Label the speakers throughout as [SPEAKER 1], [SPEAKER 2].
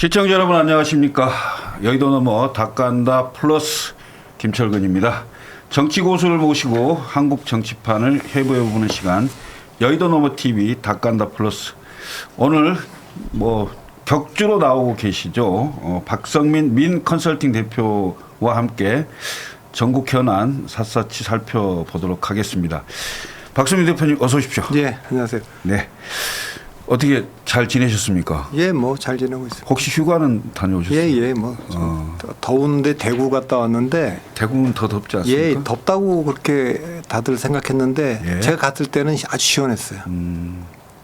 [SPEAKER 1] 시청자 여러분 안녕하십니까. 여의도 넘어 닭간다 플러스 김철근입니다. 정치 고수를 모시고 한국 정치판을 해부해보는 시간 여의도 넘어 TV 닭간다 플러스. 오늘 격주로 나오고 계시죠. 박성민 민 컨설팅 대표와 함께 전국 현안 샅샅이 살펴보도록 하겠습니다. 박성민 대표님 어서 오십시오.
[SPEAKER 2] 예, 안녕하세요.
[SPEAKER 1] 네. 어떻게 잘 지내셨습니까?
[SPEAKER 2] 예, 잘 지내고 있어요.
[SPEAKER 1] 혹시 휴가는 다녀오셨어요?
[SPEAKER 2] 예, 더운데 대구 갔다 왔는데.
[SPEAKER 1] 대구는 더 덥지 않습니까?
[SPEAKER 2] 예, 덥다고 그렇게 다들 생각했는데
[SPEAKER 1] 예.
[SPEAKER 2] 제가 갔을 때는 아주 시원했어요.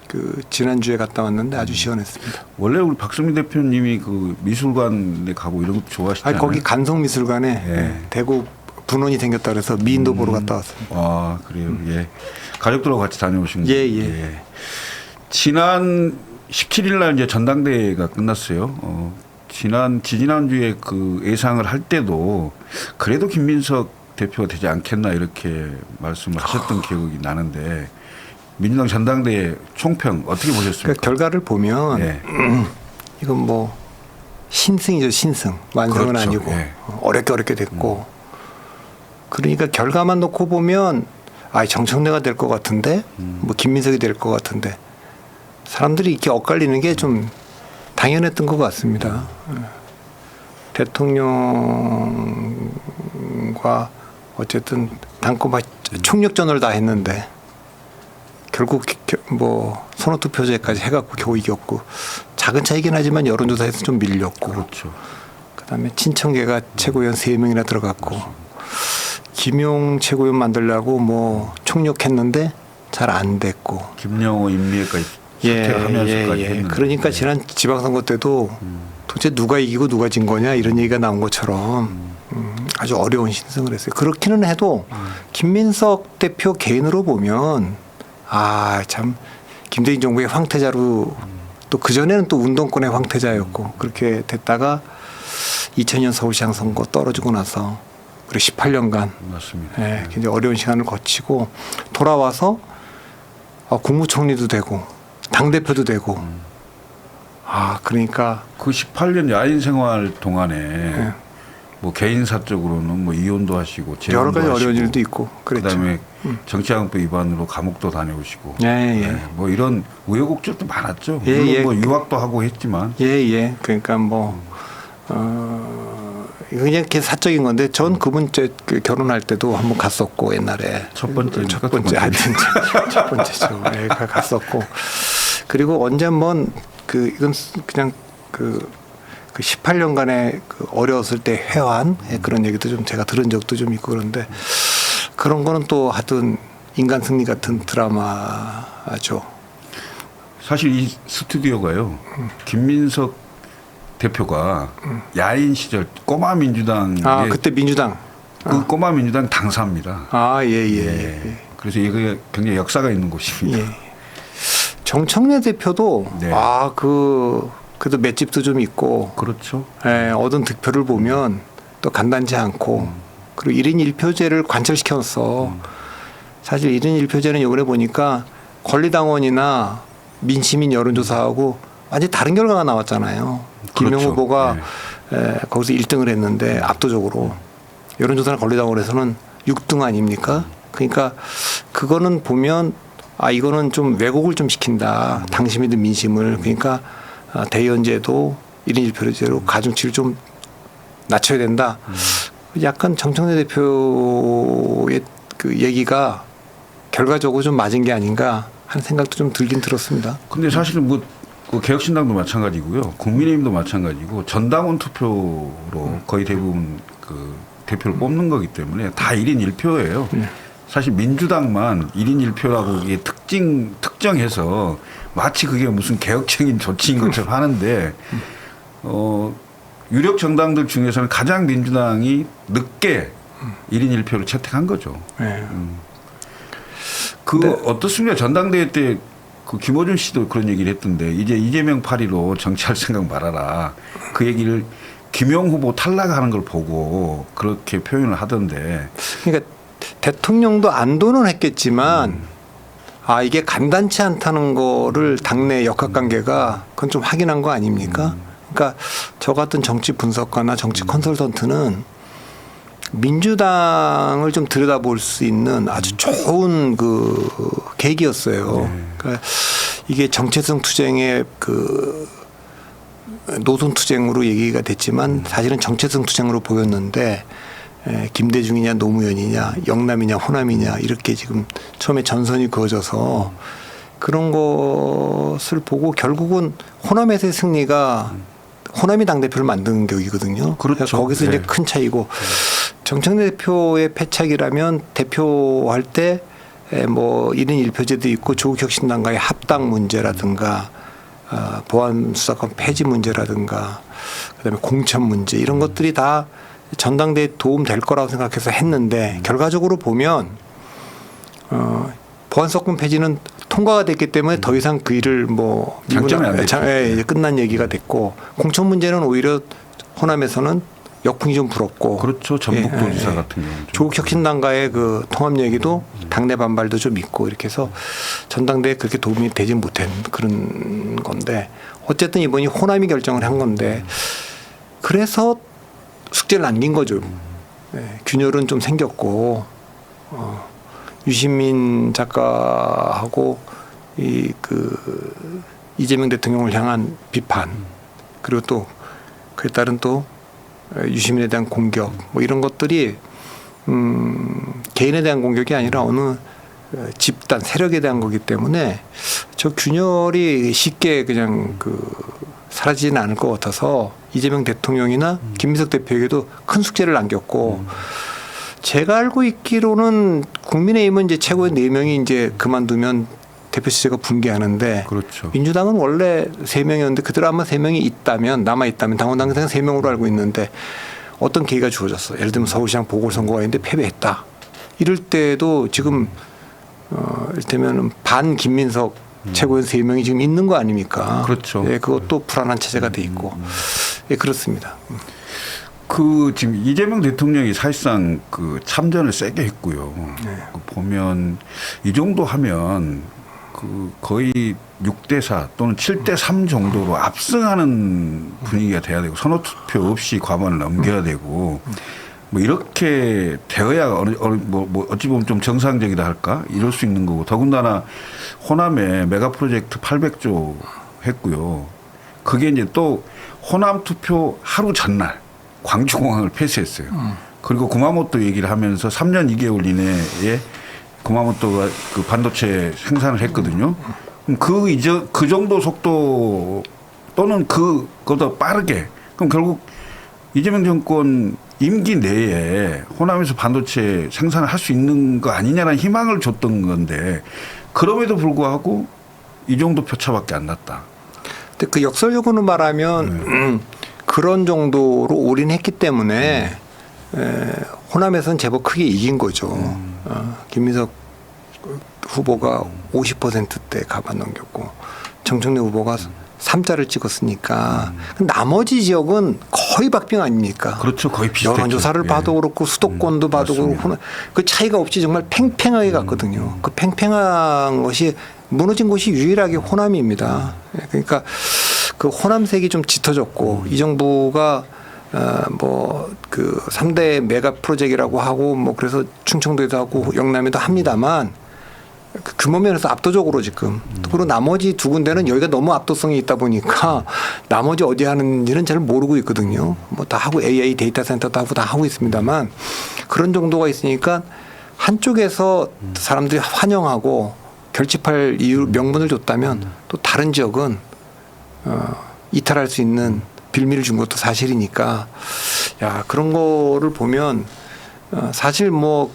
[SPEAKER 2] 그 지난주에 갔다 왔는데 아주 시원했습니다.
[SPEAKER 1] 원래 우리 박성민 대표님이 그 미술관에 가고 이런 거 좋아하시잖아요.
[SPEAKER 2] 거기 간송미술관에
[SPEAKER 1] 예.
[SPEAKER 2] 대구 분원이 생겼다 그래서 미인도 보러 갔다 왔습니다.
[SPEAKER 1] 아, 그래요. 예. 가족들하고 같이 다녀오신 거예요.
[SPEAKER 2] 예.
[SPEAKER 1] 지난 17일 날 이제 전당대회가 끝났어요. 지난주에 그 예상을 할 때도 그래도 김민석 대표가 되지 않겠나 이렇게 말씀을 하셨던 기억이 나는데 민주당 전당대회 총평 어떻게 보셨습니까?
[SPEAKER 2] 그러니까 결과를 보면
[SPEAKER 1] 예.
[SPEAKER 2] 이건 신승이죠, 신승. 완성은
[SPEAKER 1] 그렇죠.
[SPEAKER 2] 아니고
[SPEAKER 1] 예.
[SPEAKER 2] 어렵게 됐고 그러니까 결과만 놓고 보면 정청래가 될 것 같은데 김민석이 될 것 같은데 사람들이 이렇게 엇갈리는 게 좀 당연했던 것 같습니다. 대통령과 어쨌든 단코마 총력전을 다 했는데 결국 선호투표제까지 해갖고 겨우 이겼고 작은 차이긴 하지만 여론조사에서 좀 밀렸고
[SPEAKER 1] 그렇죠.
[SPEAKER 2] 그다음에 친청계가 최고위원 3명이나 들어갔고 김용 최고위원 만들려고 총력했는데 잘 안 됐고
[SPEAKER 1] 김영호 임미애까지 사퇴하면서까지 했는데.
[SPEAKER 2] 그러니까 지난 지방선거 때도 도대체 누가 이기고 누가 진 거냐 이런 얘기가 나온 것처럼 아주 어려운 신승을 했어요. 그렇기는 해도 김민석 대표 개인으로 보면 참 김대중 정부의 황태자로 또 그전에는 또 운동권의 황태자였고 그렇게 됐다가 2000년 서울시장 선거 떨어지고 나서 그리고 18년간
[SPEAKER 1] 맞습니다.
[SPEAKER 2] 굉장히 어려운 시간을 거치고 돌아와서 국무총리도 되고 당대표도 되고 그러니까
[SPEAKER 1] 그 18년 야인 생활 동안에 개인 사적으로는 이혼도 하시고
[SPEAKER 2] 여러 가지
[SPEAKER 1] 하시고,
[SPEAKER 2] 어려운 일도 있고 그랬죠.
[SPEAKER 1] 그다음에 정치자금법 위반으로 감옥도 다녀오시고 이런 우여곡절도 많았죠. 물론 유학도 하고 했지만
[SPEAKER 2] 그러니까 그냥 이렇게 사적인 건데 전 그분 결혼할 때도 한번 갔었고 옛날에
[SPEAKER 1] 첫 번째죠.
[SPEAKER 2] 갔었고 그리고 언제 한번 이건 그냥 그 18년간의 어려웠을 때 회한 그런 얘기도 좀 제가 들은 적도 좀 있고 그런데 그런 거는 또 하여튼 인간 승리 같은 드라마죠.
[SPEAKER 1] 사실 이 스튜디오가요. 김민석 대표가 야인 시절 꼬마 민주당
[SPEAKER 2] 그때 민주당
[SPEAKER 1] 꼬마 민주당 당사입니다.
[SPEAKER 2] 예.
[SPEAKER 1] 그래서 이게 굉장히 역사가 있는 곳입니다.
[SPEAKER 2] 정청래 대표도 그래도 맷집도 좀 있고
[SPEAKER 1] 그렇죠.
[SPEAKER 2] 얻은 득표를 보면 또 간단치 않고 그리고 1인 1표제를 관철시켜서 사실 1인 1표제는 이번에 보니까 권리당원이나 민시민 여론조사하고 완전히 다른 결과가 나왔잖아요. 김용
[SPEAKER 1] 그렇죠.
[SPEAKER 2] 후보가 거기서 1등을 했는데 압도적으로 여론조사나 권리당원에서는 6등 아닙니까? 그러니까 그거는 보면 이거는 좀 왜곡을 좀 시킨다. 당심이든 민심을. 그러니까 대의원제도 1인 1표제로 가중치를 좀 낮춰야 된다. 약간 정청래 대표의 그 얘기가 결과적으로 좀 맞은 게 아닌가 하는 생각도 좀 들긴 들었습니다.
[SPEAKER 1] 근데 사실은 그 개혁신당도 마찬가지고요. 국민의힘도 마찬가지고 전당원 투표로 거의 대부분 그 대표를 뽑는 거기 때문에 다 1인 1표예요. 사실 민주당만 1인 1표라고 이게 특정해서 마치 그게 무슨 개혁적인 조치인 것처럼 하는데 유력 정당들 중에서는 가장 민주당이 늦게 1인 1표를 채택한 거죠. 어떻습니까? 전당대회 때 그 김어준 씨도 그런 얘기를 했던데 이제 이재명 파리로 정치할 생각 말아라. 그 얘기를 김용 후보 탈락하는 걸 보고 그렇게 표현을 하던데.
[SPEAKER 2] 그러니까 대통령도 안도는 했겠지만 이게 간단치 않다는 거를 당내 역학관계가 그건 좀 확인한 거 아닙니까? 그러니까 저 같은 정치 분석가나 정치 컨설턴트는 민주당을 좀 들여다볼 수 있는 아주 좋은 그 계기였어요. 그러니까 이게 정체성 투쟁의 그 노선 투쟁으로 얘기가 됐지만 사실은 정체성 투쟁으로 보였는데 김대중이냐 노무현이냐 영남이냐 호남이냐 이렇게 지금 처음에 전선이 그어져서 그런 것을 보고 결국은 호남에서의 승리가 호남이 당대표를 만드는 격이거든요.
[SPEAKER 1] 그렇죠.
[SPEAKER 2] 그래서 거기서 이제 큰 차이고 정청래 대표의 패착이라면 대표할 때 뭐 1인 1표제도 있고 조국혁신당과의 합당 문제라든가 보안수사권 폐지 문제라든가 그다음에 공천 문제 이런 것들이 다 전당대회에 도움 될 거라고 생각해서 했는데 결과적으로 보면 보안수사권 폐지는 통과가 됐기 때문에 더 이상 그 일을 뭐
[SPEAKER 1] 장점이 안 됐죠.
[SPEAKER 2] 이제 끝난 얘기가 됐고 공천 문제는 오히려 호남에서는 역풍이 좀 불었고
[SPEAKER 1] 그렇죠. 전북도지사 같은 경우
[SPEAKER 2] 조국혁신당과의 그 통합 얘기도 당내 반발도 좀 있고 이렇게 해서 전당대회에 그렇게 도움이 되지 못한 그런 건데 어쨌든 이번이 호남이 결정을 한 건데 그래서 숙제를 남긴 거죠. 균열은 좀 생겼고 유시민 작가하고 이재명 대통령을 향한 비판 그리고 또 그에 따른 또 유시민에 대한 공격 뭐 이런 것들이 개인에 대한 공격이 아니라 어느 집단 세력에 대한 거기 때문에 저 균열이 쉽게 그냥 사라지지는 않을 것 같아서 이재명 대통령이나 김민석 대표에게도 큰 숙제를 남겼고 제가 알고 있기로는 국민의힘은 이제 최고의 4명이 이제 그만두면 대표 시제가 붕괴하는데
[SPEAKER 1] 그렇죠.
[SPEAKER 2] 민주당은 원래 3명이었는데 그대로 아마 3명이 있다면 남아있다면 당원 당규상 3명으로 알고 있는데 어떤 계기가 주어졌어. 예를 들면 서울시장 보궐선거가 있는데 패배했다. 이럴 때도 지금 이를테면 반 김민석 최고위원 3명이 지금 있는 거 아닙니까?
[SPEAKER 1] 그렇죠.
[SPEAKER 2] 예, 그것도 불안한 체제가 돼 있고 예, 그렇습니다.
[SPEAKER 1] 지금 이재명 대통령이 사실상 참전을 세게 했고요. 보면 이 정도 하면 거의 6대4 또는 7대3 정도로 압승하는 분위기가 돼야 되고 선호투표 없이 과반을 넘겨야 되고 뭐 이렇게 되어야 어찌 보면 좀 정상적이다 할까 이럴 수 있는 거고 더군다나 호남에 메가 프로젝트 800조 했고요. 그게 이제 또 호남 투표 하루 전날 광주공항을 폐쇄했어요. 그리고 구마모토 얘기를 하면서 3년 2개월 이내에 구마모토가 반도체 생산을 했거든요. 그럼 그 정도 속도 또는 그보다 빠르게 그럼 결국 이재명 정권 임기 내에 호남에서 반도체 생산을 할 수 있는 거 아니냐라는 희망을 줬던 건데 그럼에도 불구하고 이 정도 표차밖에 안 났다.
[SPEAKER 2] 근데 그 역설적으로 말하면 그런 정도로 올인했기 때문에 호남에서는 제법 크게 이긴 거죠. 김민석 후보가 50%대 가반 넘겼고 정청래 후보가 3자를 찍었으니까 나머지 지역은 거의 박빙 아닙니까?
[SPEAKER 1] 그렇죠. 거의 비슷했죠.
[SPEAKER 2] 여론조사를 봐도 그렇고 수도권도 봐도 그렇고 그 차이가 없이 정말 팽팽하게 갔거든요. 그 팽팽한 것이 무너진 곳이 유일하게 호남입니다. 그러니까 그 호남색이 좀 짙어졌고 이 정부가 뭐 3대 메가 프로젝트라고 하고 뭐 그래서 충청도에도 하고 영남에도 합니다만 그 규모 면에서 압도적으로 지금 그리고 나머지 2군데는 여기가 너무 압도성이 있다 보니까 나머지 어디 하는지는 잘 모르고 있거든요. 뭐 다 하고 AI 데이터 센터도 하고 다 하고 있습니다만 그런 정도가 있으니까 한쪽에서 사람들이 환영하고 결집할 이유 명분을 줬다면 또 다른 지역은 이탈할 수 있는 빌미를 준 것도 사실이니까 야 그런 거를 보면 사실 뭐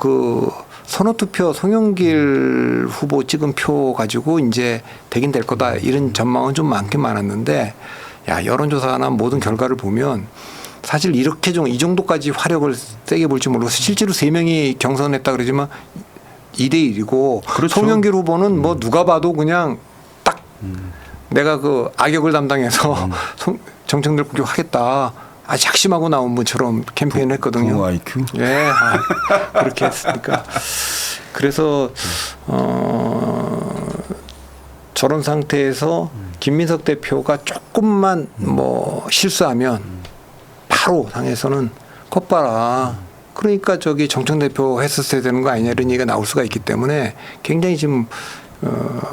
[SPEAKER 2] 선호투표 송영길 후보 찍은 표 가지고 이제 되긴 될 거다 이런 전망은 좀 많긴 많았는데 야 여론조사나 모든 결과를 보면 사실 이렇게 이 정도까지 화력을 세게 볼지 몰라서 실제로 3명이 경선했다 그러지만 2대 1이고
[SPEAKER 1] 그렇죠.
[SPEAKER 2] 송영길 후보는 뭐 누가 봐도 그냥 딱 내가 악역을 담당해서 정청래 공격하겠다. 아주 작심하고 나온 분처럼 캠페인을 했거든요.
[SPEAKER 1] IQ?
[SPEAKER 2] 예, 그렇게 했으니까. 그래서 저런 상태에서 김민석 대표가 조금만 뭐 실수하면 바로 당에서는 컷봐라. 그러니까 저기 정청 대표 했었어야 되는 거 아니냐 이런 얘기가 나올 수가 있기 때문에 굉장히 지금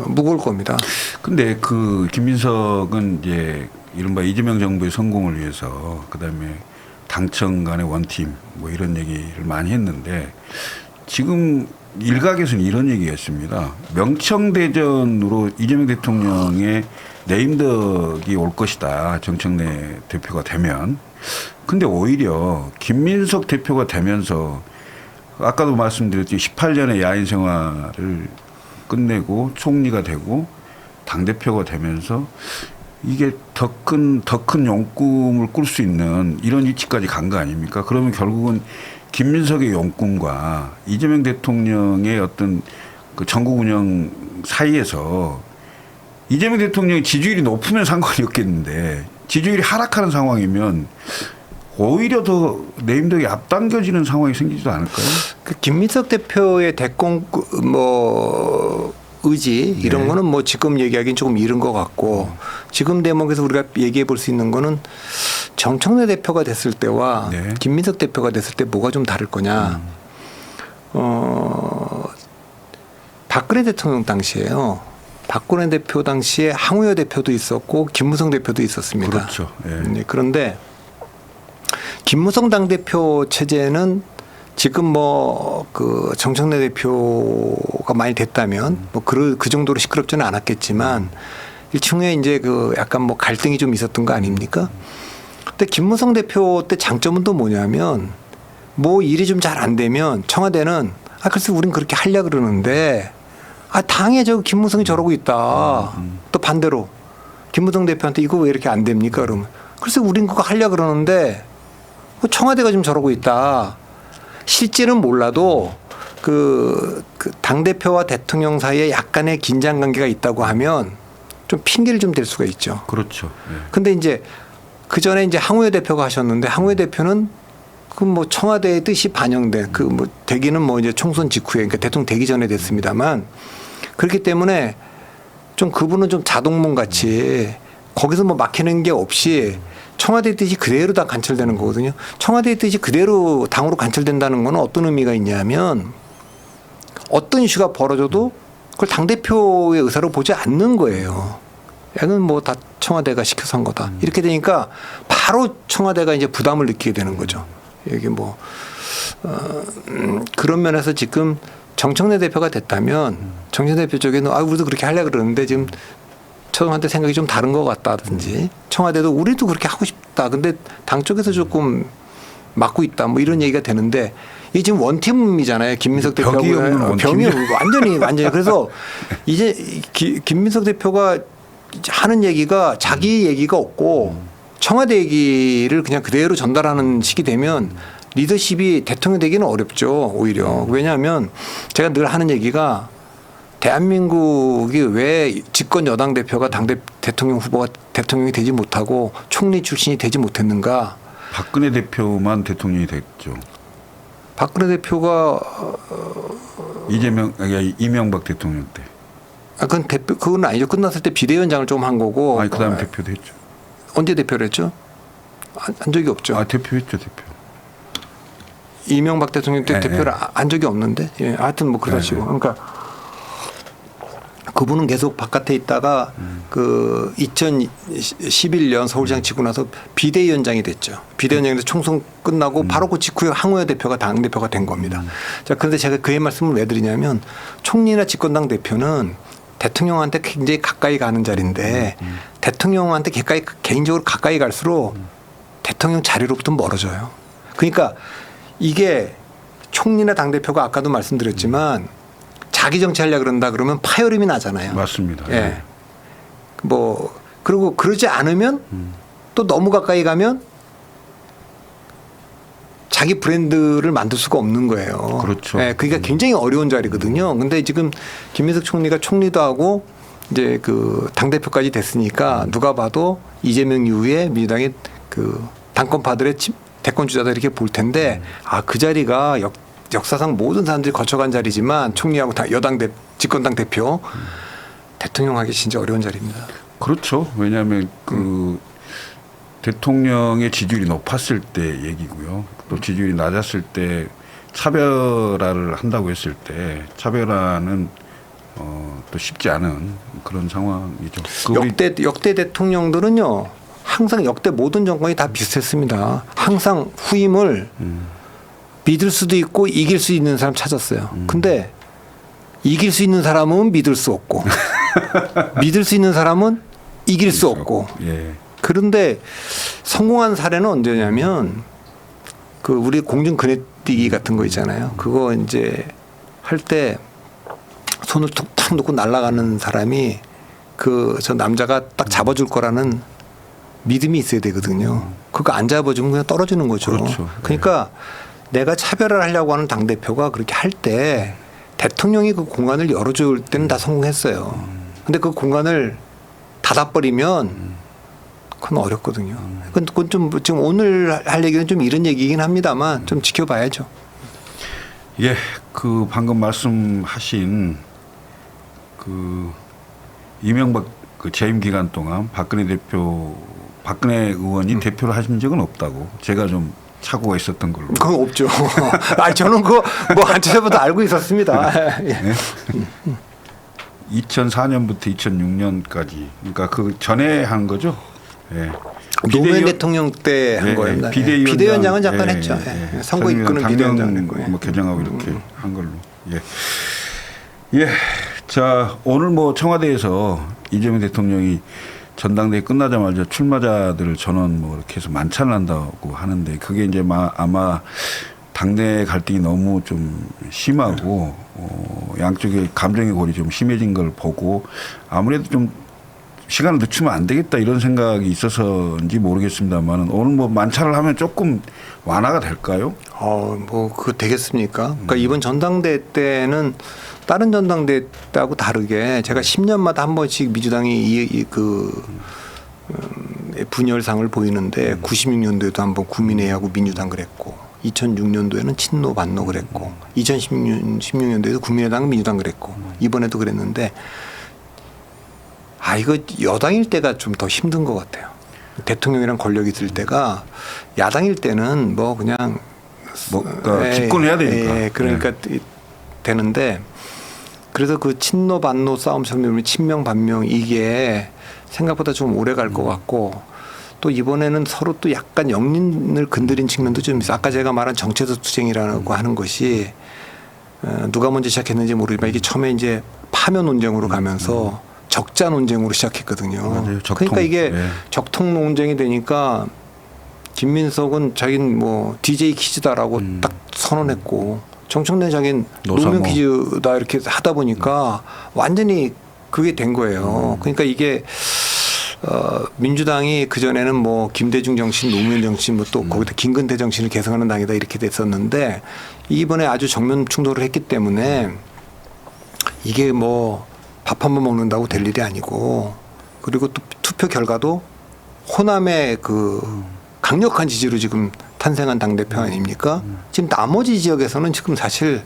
[SPEAKER 2] 무거울 겁니다.
[SPEAKER 1] 근데 그 김민석은 이제 이른바 이재명 정부의 성공을 위해서 그다음에 당청 간의 원팀 뭐 이런 얘기를 많이 했는데 지금 일각에서는 이런 얘기가 있습니다. 명청대전으로 이재명 대통령의 내임덕이 올 것이다. 정청래 대표가 되면. 근데 오히려 김민석 대표가 되면서 아까도 말씀드렸지만 18년의 야인 생활을 끝내고 총리가 되고 당대표가 되면서 이게 더 큰 용꿈을 꿀 수 있는 이런 위치까지 간 거 아닙니까? 그러면 결국은 김민석의 용꿈과 이재명 대통령의 어떤 그 전국 운영 사이에서 이재명 대통령의 지지율이 높으면 상관이 없겠는데 지지율이 하락하는 상황이면 오히려 더 내임덕이 앞당겨지는 상황이 생기지도 않을까요?
[SPEAKER 2] 그 김민석 대표의 대권 뭐 의지 이런 거는 뭐 지금 얘기하기는 조금 이른 것 같고 지금 대목에서 우리가 얘기해 볼 수 있는 거는 정청래 대표가 됐을 때와 김민석 대표가 됐을 때 뭐가 좀 다를 거냐. 박근혜 대통령 당시에요. 박근혜 대표 당시에 항우여 대표도 있었고 김무성 대표도 있었습니다.
[SPEAKER 1] 그렇죠.
[SPEAKER 2] 네, 그런데 김무성 당대표 체제는 지금 뭐 그 정청래 대표가 많이 됐다면 뭐 그 정도로 시끄럽지는 않았겠지만 일종의 이제 그 약간 뭐 갈등이 좀 있었던 거 아닙니까? 근데 김무성 대표 때 장점은 또 뭐냐면 뭐 일이 좀 잘 안 되면 청와대는 글쎄 우린 그렇게 하려 그러는데 당에 저 김무성이 저러고 있다. 또 반대로 김무성 대표한테 이거 왜 이렇게 안 됩니까? 그러면 글쎄 우린 그거 하려 그러는데 청와대가 좀 저러고 있다. 실제는 몰라도 그 당대표와 대통령 사이에 약간의 긴장 관계가 있다고 하면 좀 핑계를 좀 댈 수가 있죠.
[SPEAKER 1] 그렇죠.
[SPEAKER 2] 근데 이제 그 전에 이제 항우여 대표가 하셨는데 항우여 대표는 그 뭐 청와대의 뜻이 반영된 그 뭐 되기는 뭐 이제 총선 직후에 그러니까 대통령 되기 전에 됐습니다만 그렇기 때문에 좀 그분은 좀 자동문 같이 거기서 뭐 막히는 게 없이 청와대의 뜻이 그대로 다 관철되는 거거든요. 청와대의 뜻이 그대로 당으로 관철된다는 건 어떤 의미가 있냐면 어떤 이슈가 벌어져도 그걸 당대표의 의사로 보지 않는 거예요. 이건 뭐 다 청와대가 시켜서 한 거다. 이렇게 되니까 바로 청와대가 이제 부담을 느끼게 되는 거죠. 이게 뭐 그런 면에서 지금 정청래 대표가 됐다면 정청래 대표 쪽에는 우리도 그렇게 하려고 그러는데 지금 처음한테 생각이 좀 다른 것 같다든지 청와대도 우리도 그렇게 하고 싶다. 근데 당 쪽에서 조금 막고 있다. 뭐 이런 얘기가 되는데 이게 지금 원팀이잖아요. 김민석 대표하고 병이 완전히 그래서 이제 김민석 대표가 하는 얘기가 자기 얘기가 없고 청와대 얘기를 그냥 그대로 전달하는 식이 되면 리더십이 대통령 되기는 어렵죠. 오히려. 왜냐하면 제가 늘 하는 얘기가 대한민국이 왜 집권 여당 대표가 대통령 후보가 대통령이 되지 못하고 총리 출신이 되지 못했는가.
[SPEAKER 1] 박근혜 대표만 대통령이 됐죠.
[SPEAKER 2] 박근혜 대표가
[SPEAKER 1] 이명박 대통령 때.
[SPEAKER 2] 그건 아니죠. 끝났을 때 비대위원장을 좀 한 거고.
[SPEAKER 1] 그다음에 대표도 했죠.
[SPEAKER 2] 언제 대표를 했죠? 한 적이 없죠.
[SPEAKER 1] 대표했죠, 대표.
[SPEAKER 2] 이명박 대통령 때 대표를 한 적이 없는데. 하여튼 뭐 그러시고. 그러니까 그분은 계속 바깥에 있다가 그 2011년 서울시장 지고 나서 비대위원장이 됐죠. 비대위원장이 돼서 총선 끝나고 바로 그 직후에 항우여 대표가 당대표가 된 겁니다. 자, 그런데 제가 그의 말씀을 왜 드리냐면 총리나 집권당 대표는 대통령한테 굉장히 가까이 가는 자리인데 대통령한테 개인적으로 가까이 갈수록 대통령 자리로부터 멀어져요. 그러니까 이게 총리나 당대표가 아까도 말씀드렸지만 자기 정치하려고 그런다 그러면 파열음이 나잖아요.
[SPEAKER 1] 맞습니다.
[SPEAKER 2] 예. 뭐 그리고 그러지 않으면 또 너무 가까이 가면 자기 브랜드를 만들 수가 없는 거예요.
[SPEAKER 1] 그렇죠.
[SPEAKER 2] 예, 그러니까 굉장히 어려운 자리거든요. 근데 지금 김민석 총리가 총리도 하고 이제 그 당대표까지 됐으니까 누가 봐도 이재명 이후에 민주당의 그 당권파들의 대권 주자다 이렇게 볼 텐데 그 자리가 역사상 모든 사람들이 거쳐간 자리지만 총리하고 여당 집권당 대표 대통령 하기 진짜 어려운 자리입니다.
[SPEAKER 1] 그렇죠. 왜냐하면 그 대통령의 지지율이 높았을 때 얘기고요. 또 지지율이 낮았을 때 차별화를 한다고 했을 때 차별화는 또 쉽지 않은 그런 상황이죠.
[SPEAKER 2] 역대 대통령들은요 항상 역대 모든 정권이 다 비슷했습니다. 항상 후임을 믿을 수도 있고 이길 수 있는 사람 찾았어요. 근데 이길 수 있는 사람은 믿을 수 없고 믿을 수 있는 사람은 이길 수 없고.
[SPEAKER 1] 예.
[SPEAKER 2] 그런데 성공한 사례는 언제냐면 그 우리 공중 그네뛰기 같은 거 있잖아요. 그거 이제 할 때 손을 툭탁 놓고 날아가는 사람이 그 저 남자가 딱 잡아줄 거라는 믿음이 있어야 되거든요. 그거 안 잡아주면 그냥 떨어지는 거죠.
[SPEAKER 1] 그렇죠.
[SPEAKER 2] 그러니까 내가 차별화를 하려고 하는 당 대표가 그렇게 할 때 대통령이 그 공간을 열어줄 때는 다 성공했어요. 근데 그 공간을 닫아버리면 그건 어렵거든요. 그건 좀 지금 오늘 할 얘기는 좀 이런 얘기긴 합니다만 좀 지켜봐야죠.
[SPEAKER 1] 예, 그 방금 말씀하신 그 이명박 그 재임 기간 동안 박근혜 의원이 대표를 하신 적은 없다고 제가 좀 착오가 있었던 걸로.
[SPEAKER 2] 그건 없죠. 아 저는 그거 뭐 한참 전부터 알고 있었습니다.
[SPEAKER 1] 네? 2004년부터 2006년까지 그러니까 그 전에 한 거죠. 예.
[SPEAKER 2] 노무현 대통령 때 한 거예요. 비대위원장은 잠깐 했죠. 선거 이끄는 비대위원장 했고.
[SPEAKER 1] 뭐 개정하고 이렇게 한 걸로. 예. 예. 자 오늘 뭐 청와대에서 이재명 대통령이 전당대회 끝나자마자 출마자들을 전원 뭐 이렇게 해서 만찬을 한다고 하는데 그게 이제 아마 당내 갈등이 너무 좀 심하고 양쪽의 감정의 골이 좀 심해진 걸 보고 아무래도 좀 시간을 늦추면 안 되겠다 이런 생각이 있어서인지 모르겠습니다만 오늘 뭐 만찬을 하면 조금 완화가 될까요?
[SPEAKER 2] 뭐 그거 되겠습니까? 그러니까 이번 전당대회 때는 다른 전당대회 때하고 다르게 제가 10년마다 한 번씩 민주당이 분열상을 보이는데 96년도에도 한번 국민회의하고 민주당 그랬고 2006년도에는 친노 반노 그랬고 2016년도에도 국민의당 민주당 그랬고 이번에도 그랬는데 이거 여당일 때가 좀 더 힘든 것 같아요. 대통령이랑 권력이 있을 때가 야당일 때는 뭐 그냥
[SPEAKER 1] 뭔가 집권해야 되니까.
[SPEAKER 2] 그러니까 되는데 그래서 그 친노 반노 싸움처럼 친명 반명 이게 생각보다 좀 오래 갈 것 같고 또 이번에는 서로 또 약간 영린을 건드린 측면도 좀 있어요. 아까 제가 말한 정체적 투쟁이라고 하는 것이 누가 먼저 시작했는지 모르지만 이게 처음에 이제 파면 논쟁으로 가면서 적자 논쟁으로 시작했거든요.
[SPEAKER 1] 맞아요.
[SPEAKER 2] 그러니까 이게 적통 논쟁이 되니까 김민석은 자기는 뭐 DJ 퀴즈다라고 딱 선언했고 정청래 자기는 노무현 퀴즈다 이렇게 하다 보니까 완전히 그게 된 거예요. 그러니까 이게 민주당이 그전에는 뭐 김대중 정신, 노무현 정신, 뭐 또 거기다 김근태 정신을 계승하는 당이다 이렇게 됐었는데 이번에 아주 정면 충돌을 했기 때문에 이게 뭐 밥 한 번 먹는다고 될 일이 아니고 그리고 또 투표 결과도 호남의 그 강력한 지지로 지금 탄생한 당대표 아닙니까? 지금 나머지 지역에서는 지금 사실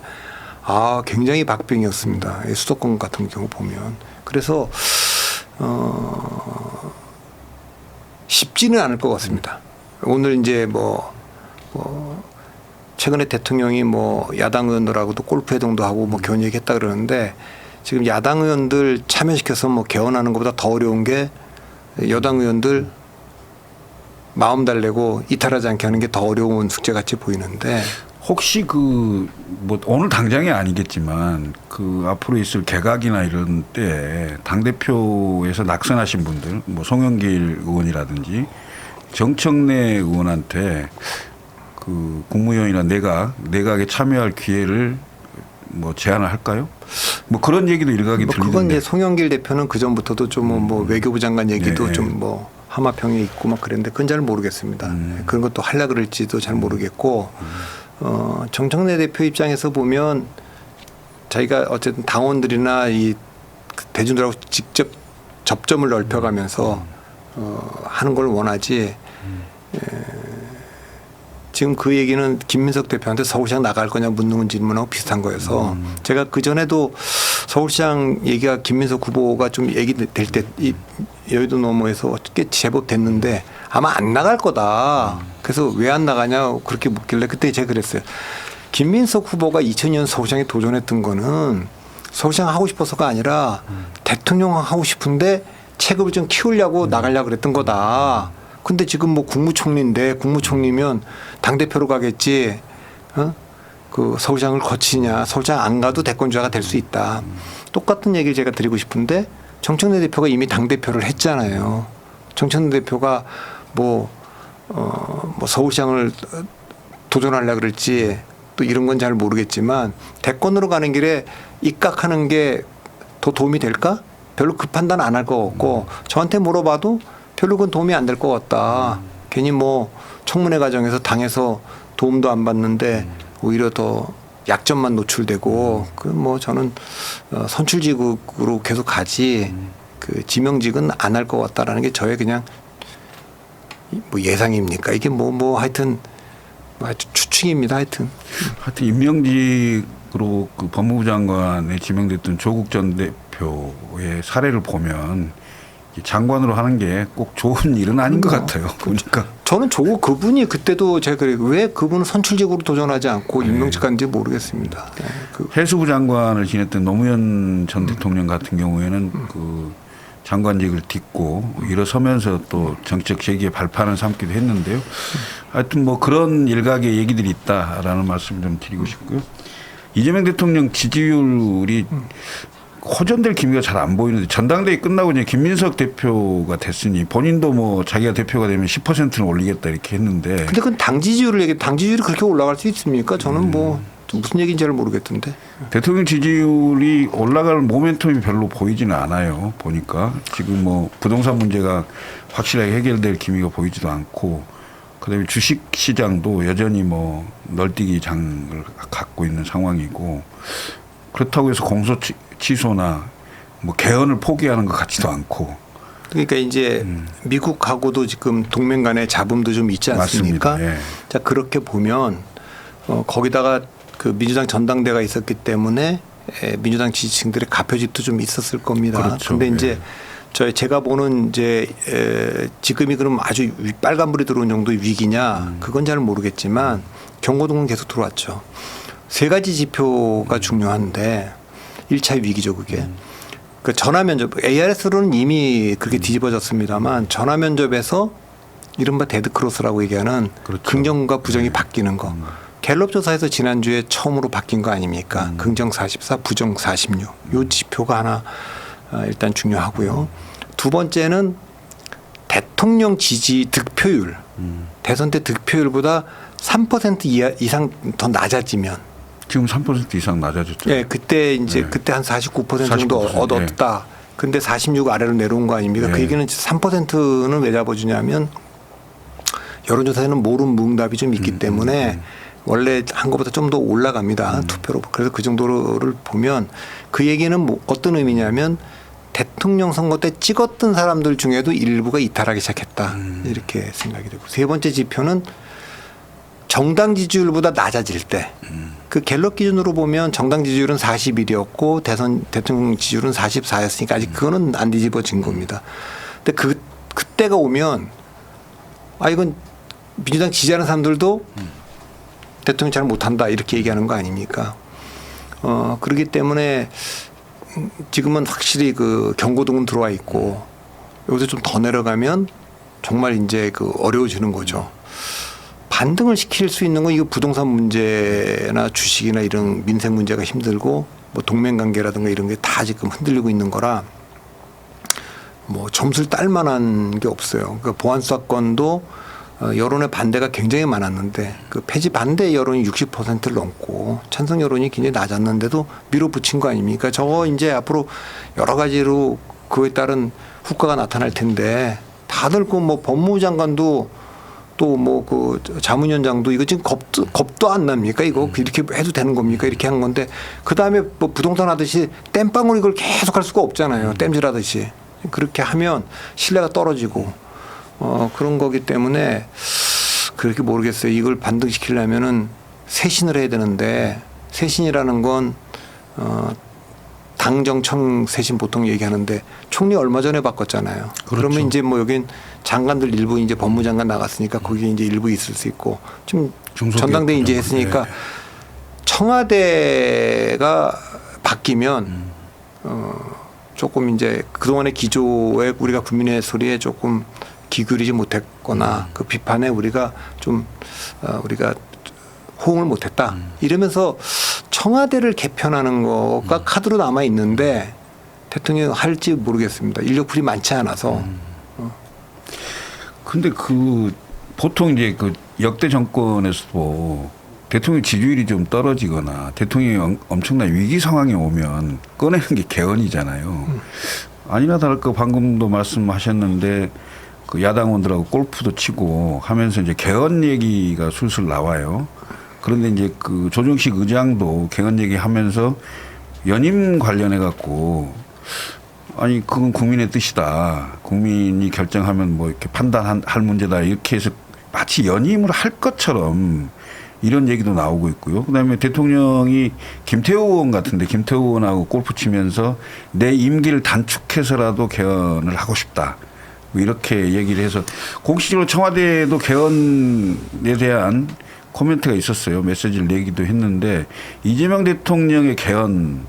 [SPEAKER 2] 굉장히 박빙이었습니다. 수도권 같은 경우 보면. 그래서 쉽지는 않을 것 같습니다. 오늘 이제 뭐 최근에 대통령이 뭐 야당 의원들하고도 골프 회동도 하고 뭐 견역했다 그러는데 지금 야당 의원들 참여시켜서 뭐 개헌하는 것보다 더 어려운 게 여당 의원들 마음 달래고 이탈하지 않게 하는 게 더 어려운 숙제 같이 보이는데
[SPEAKER 1] 혹시 그 뭐 오늘 당장이 아니겠지만 그 앞으로 있을 개각이나 이런 때 당 대표에서 낙선하신 분들 뭐 송영길 의원이라든지 정청래 의원한테 그 국무위원이나 내각에 참여할 기회를 뭐 제안을 할까요? 뭐 그런 얘기도 일각이 들리는데.
[SPEAKER 2] 그건 이제 송영길 대표는 그 전부터도 좀 뭐 외교부 장관 얘기도 좀 뭐 하마평에 있고 막 그랬는데 그건 잘 모르겠습니다. 그런 것도 하려 그럴지도 잘 모르겠고 정청래 대표 입장에서 보면 자기가 어쨌든 당원들이나 이 대중들하고 직접 접점을 넓혀가면서 하는 걸 원하지. 지금 그 얘기는 김민석 대표한테 서울시장 나갈 거냐 묻는 질문하고 비슷한 거여서 제가 그전에도 서울시장 얘기가 김민석 후보가 좀 얘기될 때 이 여의도 너머에서 꽤 제법 됐는데 아마 안 나갈 거다. 그래서 왜 안 나가냐 그렇게 묻길래 그때 제가 그랬어요. 김민석 후보가 2000년 서울시장에 도전했던 거는 서울시장 하고 싶어서가 아니라 대통령 하고 싶은데 체급을 좀 키우려고 나가려고 그랬던 거다. 근데 지금 뭐 국무총리인데 국무총리면 당대표로 가겠지. 그 서울시장을 거치냐. 서울시장 안 가도 대권주자가 될 수 있다. 똑같은 얘기를 제가 드리고 싶은데 정청래 대표가 이미 당대표를 했잖아요. 정청래 대표가 뭐 서울시장을 도전하려고 그럴지 또 이런 건 잘 모르겠지만 대권으로 가는 길에 입각하는 게 더 도움이 될까? 별로 그 판단 안 할 것 같고 저한테 물어봐도 별로 그건 도움이 안 될 것 같다. 괜히 뭐 청문회 과정에서 당에서 도움도 안 받는데 오히려 더 약점만 노출되고 그 뭐 저는 선출직으로 계속 가지 그 지명직은 안 할 것 같다라는 게 저의 그냥 뭐 예상입니까? 이게 뭐 하여튼 추측입니다. 하여튼
[SPEAKER 1] 임명직으로 그 법무부 장관에 지명됐던 조국 전 대표의 사례를 보면 장관으로 하는 게 꼭 좋은 일은 아닌 것 같아요. 보니까
[SPEAKER 2] 저는 조국 그분이 그때도 제가 그래요. 왜 그분은 선출직으로 도전하지 않고 임명직 간지 모르겠습니다. 네,
[SPEAKER 1] 해수부 장관을 지냈던 노무현 전 대통령 같은 경우에는 그 장관직을 딛고 일어서면서 또 정책 제기의 발판을 삼기도 했는데요. 하여튼 뭐 그런 일각의 얘기들이 있다라는 말씀 좀 드리고 싶고요. 이재명 대통령 지지율이 호전될 기미가 잘 안 보이는데 전당대회 끝나고 이제 김민석 대표가 됐으니 본인도 뭐 자기가 대표가 되면 10%는 올리겠다 이렇게 했는데. 근데
[SPEAKER 2] 그건 당 지지율을 당 지지율이 그렇게 올라갈 수 있습니까? 저는 뭐 무슨 얘기인지 잘 모르겠던데.
[SPEAKER 1] 대통령 지지율이 올라갈 모멘텀이 별로 보이지는 않아요. 보니까 지금 뭐 부동산 문제가 확실하게 해결될 기미가 보이지도 않고 그다음에 주식 시장도 여전히 뭐 널뛰기 장을 갖고 있는 상황이고 그렇다고 해서 공소 취소나 뭐 개헌을 포기하는 것 같지도 않고.
[SPEAKER 2] 그러니까 이제 미국하고도 지금 동맹 간의 잡음도 좀 있지 않습니까?
[SPEAKER 1] 맞습니다. 예.
[SPEAKER 2] 자 그렇게 보면 거기다가 그 민주당 전당대가 있었기 때문에 민주당 지지층들의 가표집도 좀 있었을 겁니다.
[SPEAKER 1] 그렇죠.
[SPEAKER 2] 그런데 이제 제가 보는 이제 지금이 그럼 아주 빨간불이 들어온 정도의 위기냐 그건 잘 모르겠지만 경고등은 계속 들어왔죠. 세 가지 지표가 중요한데 1차 위기죠 그게. 그 전화 면접 ARS로는 이미 그렇게 뒤집어졌습니다만 전화 면접에서 이른바 데드크로스라고 얘기하는
[SPEAKER 1] 그렇죠.
[SPEAKER 2] 긍정과 부정이 바뀌는 거. 갤럽 조사에서 지난주에 처음으로 바뀐 거 아닙니까? 긍정 44, 부정 46. 이 지표가 하나 일단 중요하고요. 두 번째는 대통령 지지 득표율. 대선 때 득표율보다 3% 이상 더 낮아지면.
[SPEAKER 1] 지금 3% 이상 낮아졌죠.
[SPEAKER 2] 네, 그때 이제 그때 한 49% 정도
[SPEAKER 1] 49%,
[SPEAKER 2] 얻었다. 근데 46 아래로 내려온 거 아닙니까? 그 얘기는 3%는 왜 잡아주냐면 여론조사에는 모름무응답이 좀 있기 때문에 원래 한 것보다 좀 더 올라갑니다. 투표로. 그래서 그 정도를 보면 그 얘기는 뭐 어떤 의미냐면 대통령 선거 때 찍었던 사람들 중에도 일부가 이탈하기 시작했다. 이렇게 생각이 되고. 세 번째 지표는 정당 지지율보다 낮아질 때. 그 갤럽 기준으로 보면 정당 지지율은 41이었고 대통령 지지율은 44였으니까 아직 그거는 안 뒤집어진 겁니다. 근데 그때가 오면 이건 민주당 지지하는 사람들도 대통령 잘 못한다 이렇게 얘기하는 거 아닙니까? 그렇기 때문에 지금은 확실히 그 경고등은 들어와 있고 여기서 좀 더 내려가면 정말 이제 그 어려워지는 거죠. 반등을 시킬 수 있는 건 이거 부동산 문제나 주식이나 이런 민생 문제가 힘들고 뭐 동맹 관계라든가 이런 게 다 지금 흔들리고 있는 거라 뭐 점수를 딸 만한 게 없어요. 그러니까 보안 사건도 여론의 반대가 굉장히 많았는데 그 폐지 반대 여론이 60%를 넘고 찬성 여론이 굉장히 낮았는데도 밀어붙인 거 아닙니까? 저거 이제 앞으로 여러 가지로 그에 따른 후과가 나타날 텐데 다들 그 뭐 법무부 장관도 또 뭐 그 자문위원장도 이거 지금 겁도 안 납니까? 이거 이렇게 해도 되는 겁니까? 이렇게 한 건데 그 다음에 뭐 부동산 하듯이 땜빵으로 이걸 계속 할 수가 없잖아요. 땜질하듯이 그렇게 하면 신뢰가 떨어지고 그런 거기 때문에 그렇게 모르겠어요. 이걸 반등시키려면은 쇄신을 해야 되는데 쇄신이라는 건 당정청 쇄신 보통 얘기하는데 총리 얼마 전에 바꿨잖아요.
[SPEAKER 1] 그렇죠.
[SPEAKER 2] 그러면 이제 뭐 여긴 장관들 일부 이제 법무장관 나갔으니까 거기에 이제 일부 있을 수 있고 지금 전당대회 이제 했으니까
[SPEAKER 1] 네.
[SPEAKER 2] 청와대가 바뀌면 조금 이제 그동안의 기조에 우리가 국민의 소리에 조금 기울이지 못했거나 그 비판에 우리가 좀 우리가 호응을 못했다 이러면서 청와대를 개편하는 거가 카드로 남아 있는데 대통령 할지 모르겠습니다. 인력풀이 많지 않아서.
[SPEAKER 1] 근데 그 보통 이제 그 역대 정권에서도 대통령 지지율이 좀 떨어지거나 대통령이 엄청난 위기 상황에 오면 꺼내는 게 개헌이잖아요. 아니나 다를까 방금도 말씀하셨는데 그 야당원들하고 골프도 치고 하면서 이제 개헌 얘기가 술술 나와요. 그런데 이제 그 조정식 의장도 개헌 얘기하면서 연임 관련해 갖고 아니 그건 국민의 뜻이다. 국민이 결정하면 뭐 이렇게 판단할 문제다. 이렇게 해서 마치 연임을 할 것처럼 이런 얘기도 나오고 있고요. 그다음에 대통령이 김태호 의원 같은데 김태호 의원하고 골프 치면서 내 임기를 단축해서라도 개헌을 하고 싶다. 뭐 이렇게 얘기를 해서 공식적으로 청와대에도 개헌에 대한 코멘트가 있었어요. 메시지를 내기도 했는데 이재명 대통령의 개헌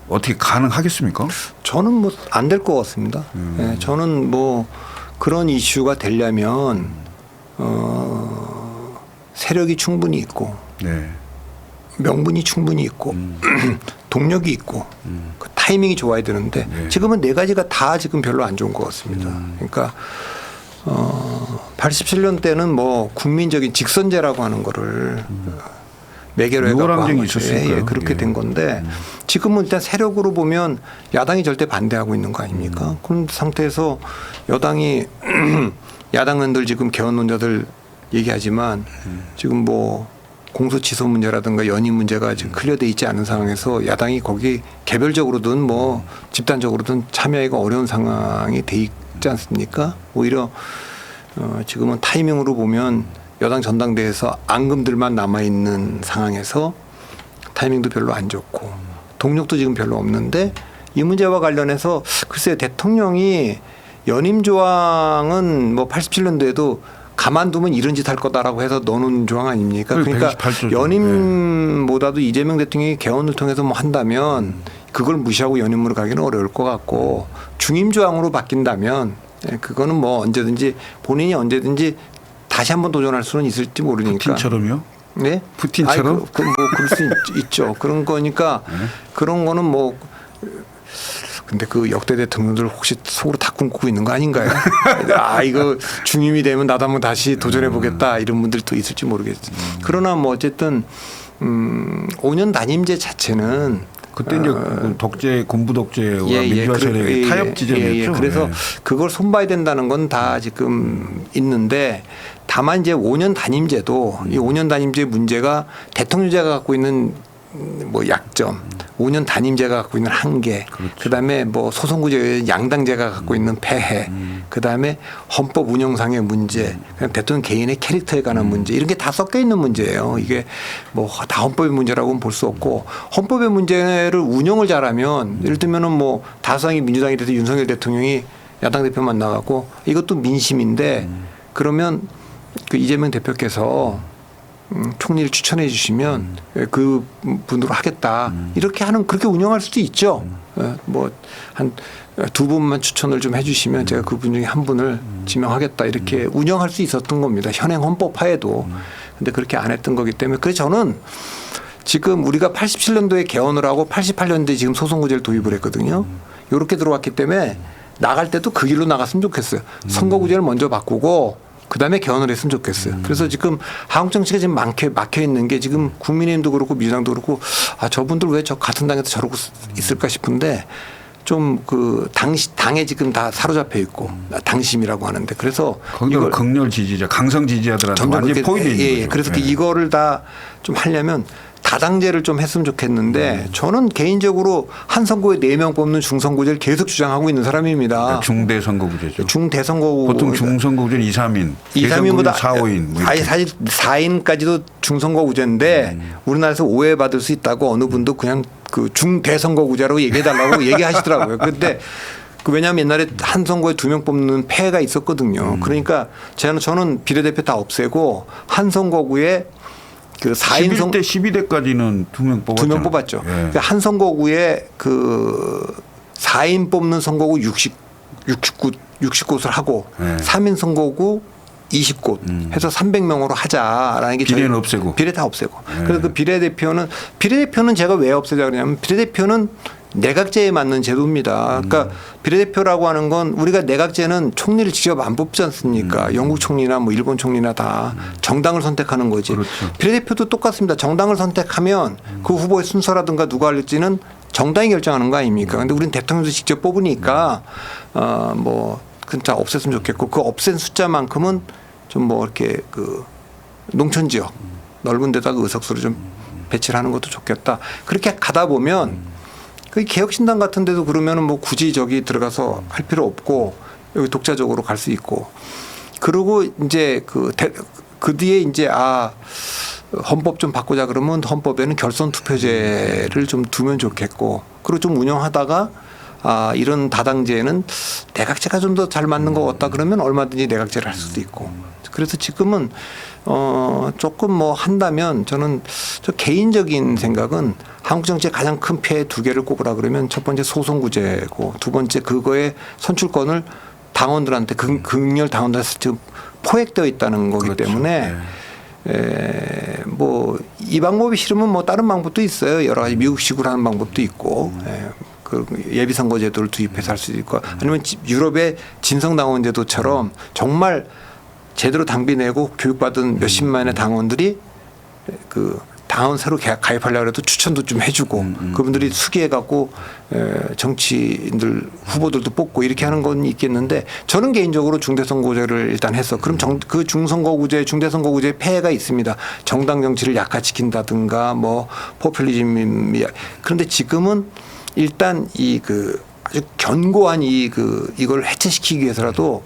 [SPEAKER 1] 어떻게 가능하겠습니까?
[SPEAKER 2] 저는 뭐 안 될 것 같습니다. 네, 저는 뭐 그런 이슈가 되려면 세력이 충분히 있고
[SPEAKER 1] 네.
[SPEAKER 2] 명분이 충분히 있고 동력이 있고 그 타이밍이 좋아야 되는데
[SPEAKER 1] 네.
[SPEAKER 2] 지금은 네 가지가 다 지금 별로 안 좋은 것 같습니다. 그러니까 87년 때는 뭐 국민적인 직선제라고 하는 거를 매개로 해갖고
[SPEAKER 1] 요랑쟁이
[SPEAKER 2] 한 거죠.
[SPEAKER 1] 있었으니까요.
[SPEAKER 2] 예, 그렇게
[SPEAKER 1] 예.
[SPEAKER 2] 된 건데 지금은 일단 세력으로 보면 야당이 절대 반대하고 있는 거 아닙니까? 그런 상태에서 여당이 야당원들 지금 개헌 논자들 얘기하지만 지금 뭐 공소취소 문제라든가 연임 문제가 지금 클리어돼 있지 않은 상황에서 야당이 거기 개별적으로든 뭐 집단적으로든 참여하기가 어려운 상황이 돼 있지 않습니까? 오히려 지금은 타이밍으로 보면 여당 전당대회에서 앙금들만 남아 있는 상황에서 타이밍도 별로 안 좋고 동력도 지금 별로 없는데 이 문제와 관련해서 글쎄요 대통령이 연임 조항은 뭐 87년도에도 가만두면 이런 짓 할 거다라고 해서 넣어놓은 조항 아닙니까? 그러니까
[SPEAKER 1] 128조
[SPEAKER 2] 연임보다도 이재명 대통령이 개헌을 통해서 뭐 한다면 그걸 무시하고 연임으로 가기는 어려울 것 같고 중임 조항으로 바뀐다면 그거는 뭐 언제든지 본인이 언제든지 다시 한번 도전할 수는 있을지 모르니까.
[SPEAKER 1] 푸틴처럼요?
[SPEAKER 2] 네?
[SPEAKER 1] 푸틴처럼?
[SPEAKER 2] 뭐 그럴 수 있죠. 그런 거니까 그런 거는 뭐 근데 그 역대 대통령들 혹시 속으로 다 꿈꾸고 있는 거 아닌가요? 아 이거 중임이 되면 나도 한번 다시 도전해 보겠다 이런 분들도 있을지 모르겠지. 그러나 뭐 어쨌든 5년 단임제 자체는
[SPEAKER 1] 그때 이제 독재 군부 독재와 민주화 세력의 타협 지점이었죠.
[SPEAKER 2] 그래서
[SPEAKER 1] 네.
[SPEAKER 2] 그걸 손봐야 된다는 건 다 지금 있는데 다만 이제 5년 단임제도 이 5년 단임제 문제가 대통령제가 갖고 있는 뭐 약점, 5년 단임제가 갖고 있는 한계,
[SPEAKER 1] 그렇죠.
[SPEAKER 2] 그다음에 뭐 소선구제 양당제가 갖고 있는 폐해, 그다음에 헌법 운영상의 문제, 그냥 대통령 개인의 캐릭터에 관한 문제 이런 게 다 섞여 있는 문제예요. 이게 뭐 다 헌법의 문제라고는 볼 수 없고 헌법의 문제를 운영을 잘하면 예를 들면은 뭐 다수당이 민주당이 돼서 윤석열 대통령이 야당 대표만 나가고 이것도 민심인데 그러면 그 이재명 대표께서 총리를 추천해 주시면 그 분으로 하겠다 이렇게 하는 그렇게 운영할 수도 있죠. 뭐 한 두 분만 추천을 좀 해주시면 제가 그분 중에 한 분을 지명하겠다 이렇게 운영할 수 있었던 겁니다. 현행 헌법 하에도. 근데 그렇게 안 했던 거기 때문에 그래서 저는 지금 우리가 87년도에 개헌을 하고 88년도에 지금 소선구제를 도입을 했거든요. 이렇게 들어왔기 때문에 나갈 때도 그 길로 나갔으면 좋겠어요. 선거구제를 먼저 바꾸고 그다음에 개헌을 했으면 좋겠어요. 그래서 지금 한국 정치가 지금 막혀 있는 게 지금 국민의힘도 그렇고 민주당도 그렇고 아 저분들 왜 저 같은 당에서 저러고 있을까 싶은데 좀 그 당에 지금 다 사로잡혀 있고 당심이라고 하는데 그래서
[SPEAKER 1] 거기다가 극렬 지지자, 강성 지지자들한테 완전히 포위되어 있는 거죠.
[SPEAKER 2] 그래서
[SPEAKER 1] 네.
[SPEAKER 2] 이거를 다 좀 하려면 다당제를 좀 했으면 좋겠는데 저는 개인적으로 한 선거에 4명 뽑는 중선거제를 계속 주장하고 있는 사람입니다.
[SPEAKER 1] 그러니까 중대선거구제죠.
[SPEAKER 2] 중대선거구
[SPEAKER 1] 보통 중선거구제는 2, 3인,
[SPEAKER 2] 2, 3인보다
[SPEAKER 1] 4, 5인. 뭐
[SPEAKER 2] 아니 사실 4인까지도 중선거구제인데 우리나라에서 오해받을 수 있다고 어느 분도 그냥 그 중대선거구제라고 얘기해달라고 얘기하시더라고요. 근데 왜냐하면 옛날에 한 선거에 2명 뽑는 폐가 있었거든요. 그러니까 저는 비례대표 다 없애고 한 선거구에 그 4인
[SPEAKER 1] 11대 12대까지는 2명 뽑았죠.
[SPEAKER 2] 2명 뽑았죠.
[SPEAKER 1] 예.
[SPEAKER 2] 그러니까 한 선거구에 그 4인 뽑는 선거구 60곳을 하고
[SPEAKER 1] 예.
[SPEAKER 2] 3인 선거구 20곳 해서 300명으로 하자라는 게
[SPEAKER 1] 비례는 없애고.
[SPEAKER 2] 비례 다 없애고.
[SPEAKER 1] 예.
[SPEAKER 2] 그래서 그 비례대표는 제가 왜 없애자 그러냐면 비례대표는 내각제에 맞는 제도입니다. 그러니까 비례대표라고 하는 건 우리가 내각제는 총리를 직접 안 뽑지 않습니까? 영국 총리나 뭐 일본 총리나 다 정당을 선택하는 거지.
[SPEAKER 1] 그렇죠. 비례대표도
[SPEAKER 2] 똑같습니다. 정당을 선택하면 그 후보의 순서라든가 누가 할지는 정당이 결정하는 거 아닙니까? 근데 우리는 대통령도 직접 뽑으니까 뭐 진짜 없앴으면 좋겠고 그 없앤 숫자만큼은 좀 뭐 이렇게 그 농촌 지역 넓은 데다가 의석수를 좀 배치를 하는 것도 좋겠다. 그렇게 가다 보면 그 개혁신당 같은 데도 그러면은 뭐 굳이 저기 들어가서 할 필요 없고 여기 독자적으로 갈 수 있고 그리고 이제 그 뒤에 이제 헌법 좀 바꾸자 그러면 헌법에는 결선 투표제를 좀 두면 좋겠고 그리고 좀 운영하다가 이런 다당제는 내각제가 좀 더 잘 맞는 것 같다 그러면 얼마든지 내각제를 할 수도 있고 그래서 지금은 조금 뭐 한다면 저는 저 개인적인 생각은 한국 정치의 가장 큰 폐 2개를 꼽으라 그러면 첫 번째 소송구제고 두 번째 그거의 선출권을 당원들한테 극렬 당원들한테 지금 포획되어 있다는 거기
[SPEAKER 1] 그렇죠.
[SPEAKER 2] 때문에
[SPEAKER 1] 네.
[SPEAKER 2] 뭐 이 방법이 싫으면 뭐 다른 방법도 있어요. 여러 가지 미국식으로 하는 방법도 있고 그 예비선거제도를 도입해서 할 수도 있고 아니면 유럽의 진성당원제도처럼 정말 제대로 당비 내고 교육받은 몇십만의 당원들이 그 당원 새로 가입하려고 해도 추천도 좀 해주고 그분들이 수기해 갖고 정치인들 후보들도 뽑고 이렇게 하는 건 있겠는데 저는 개인적으로 중대선거구제를 일단 해서 그럼 그 중선거구제 중대선거구제 폐해가 있습니다. 정당 정치를 약화시킨다든가 뭐 포퓰리즘이 그런데 지금은 일단 아주 견고한 이걸 해체시키기 위해서라도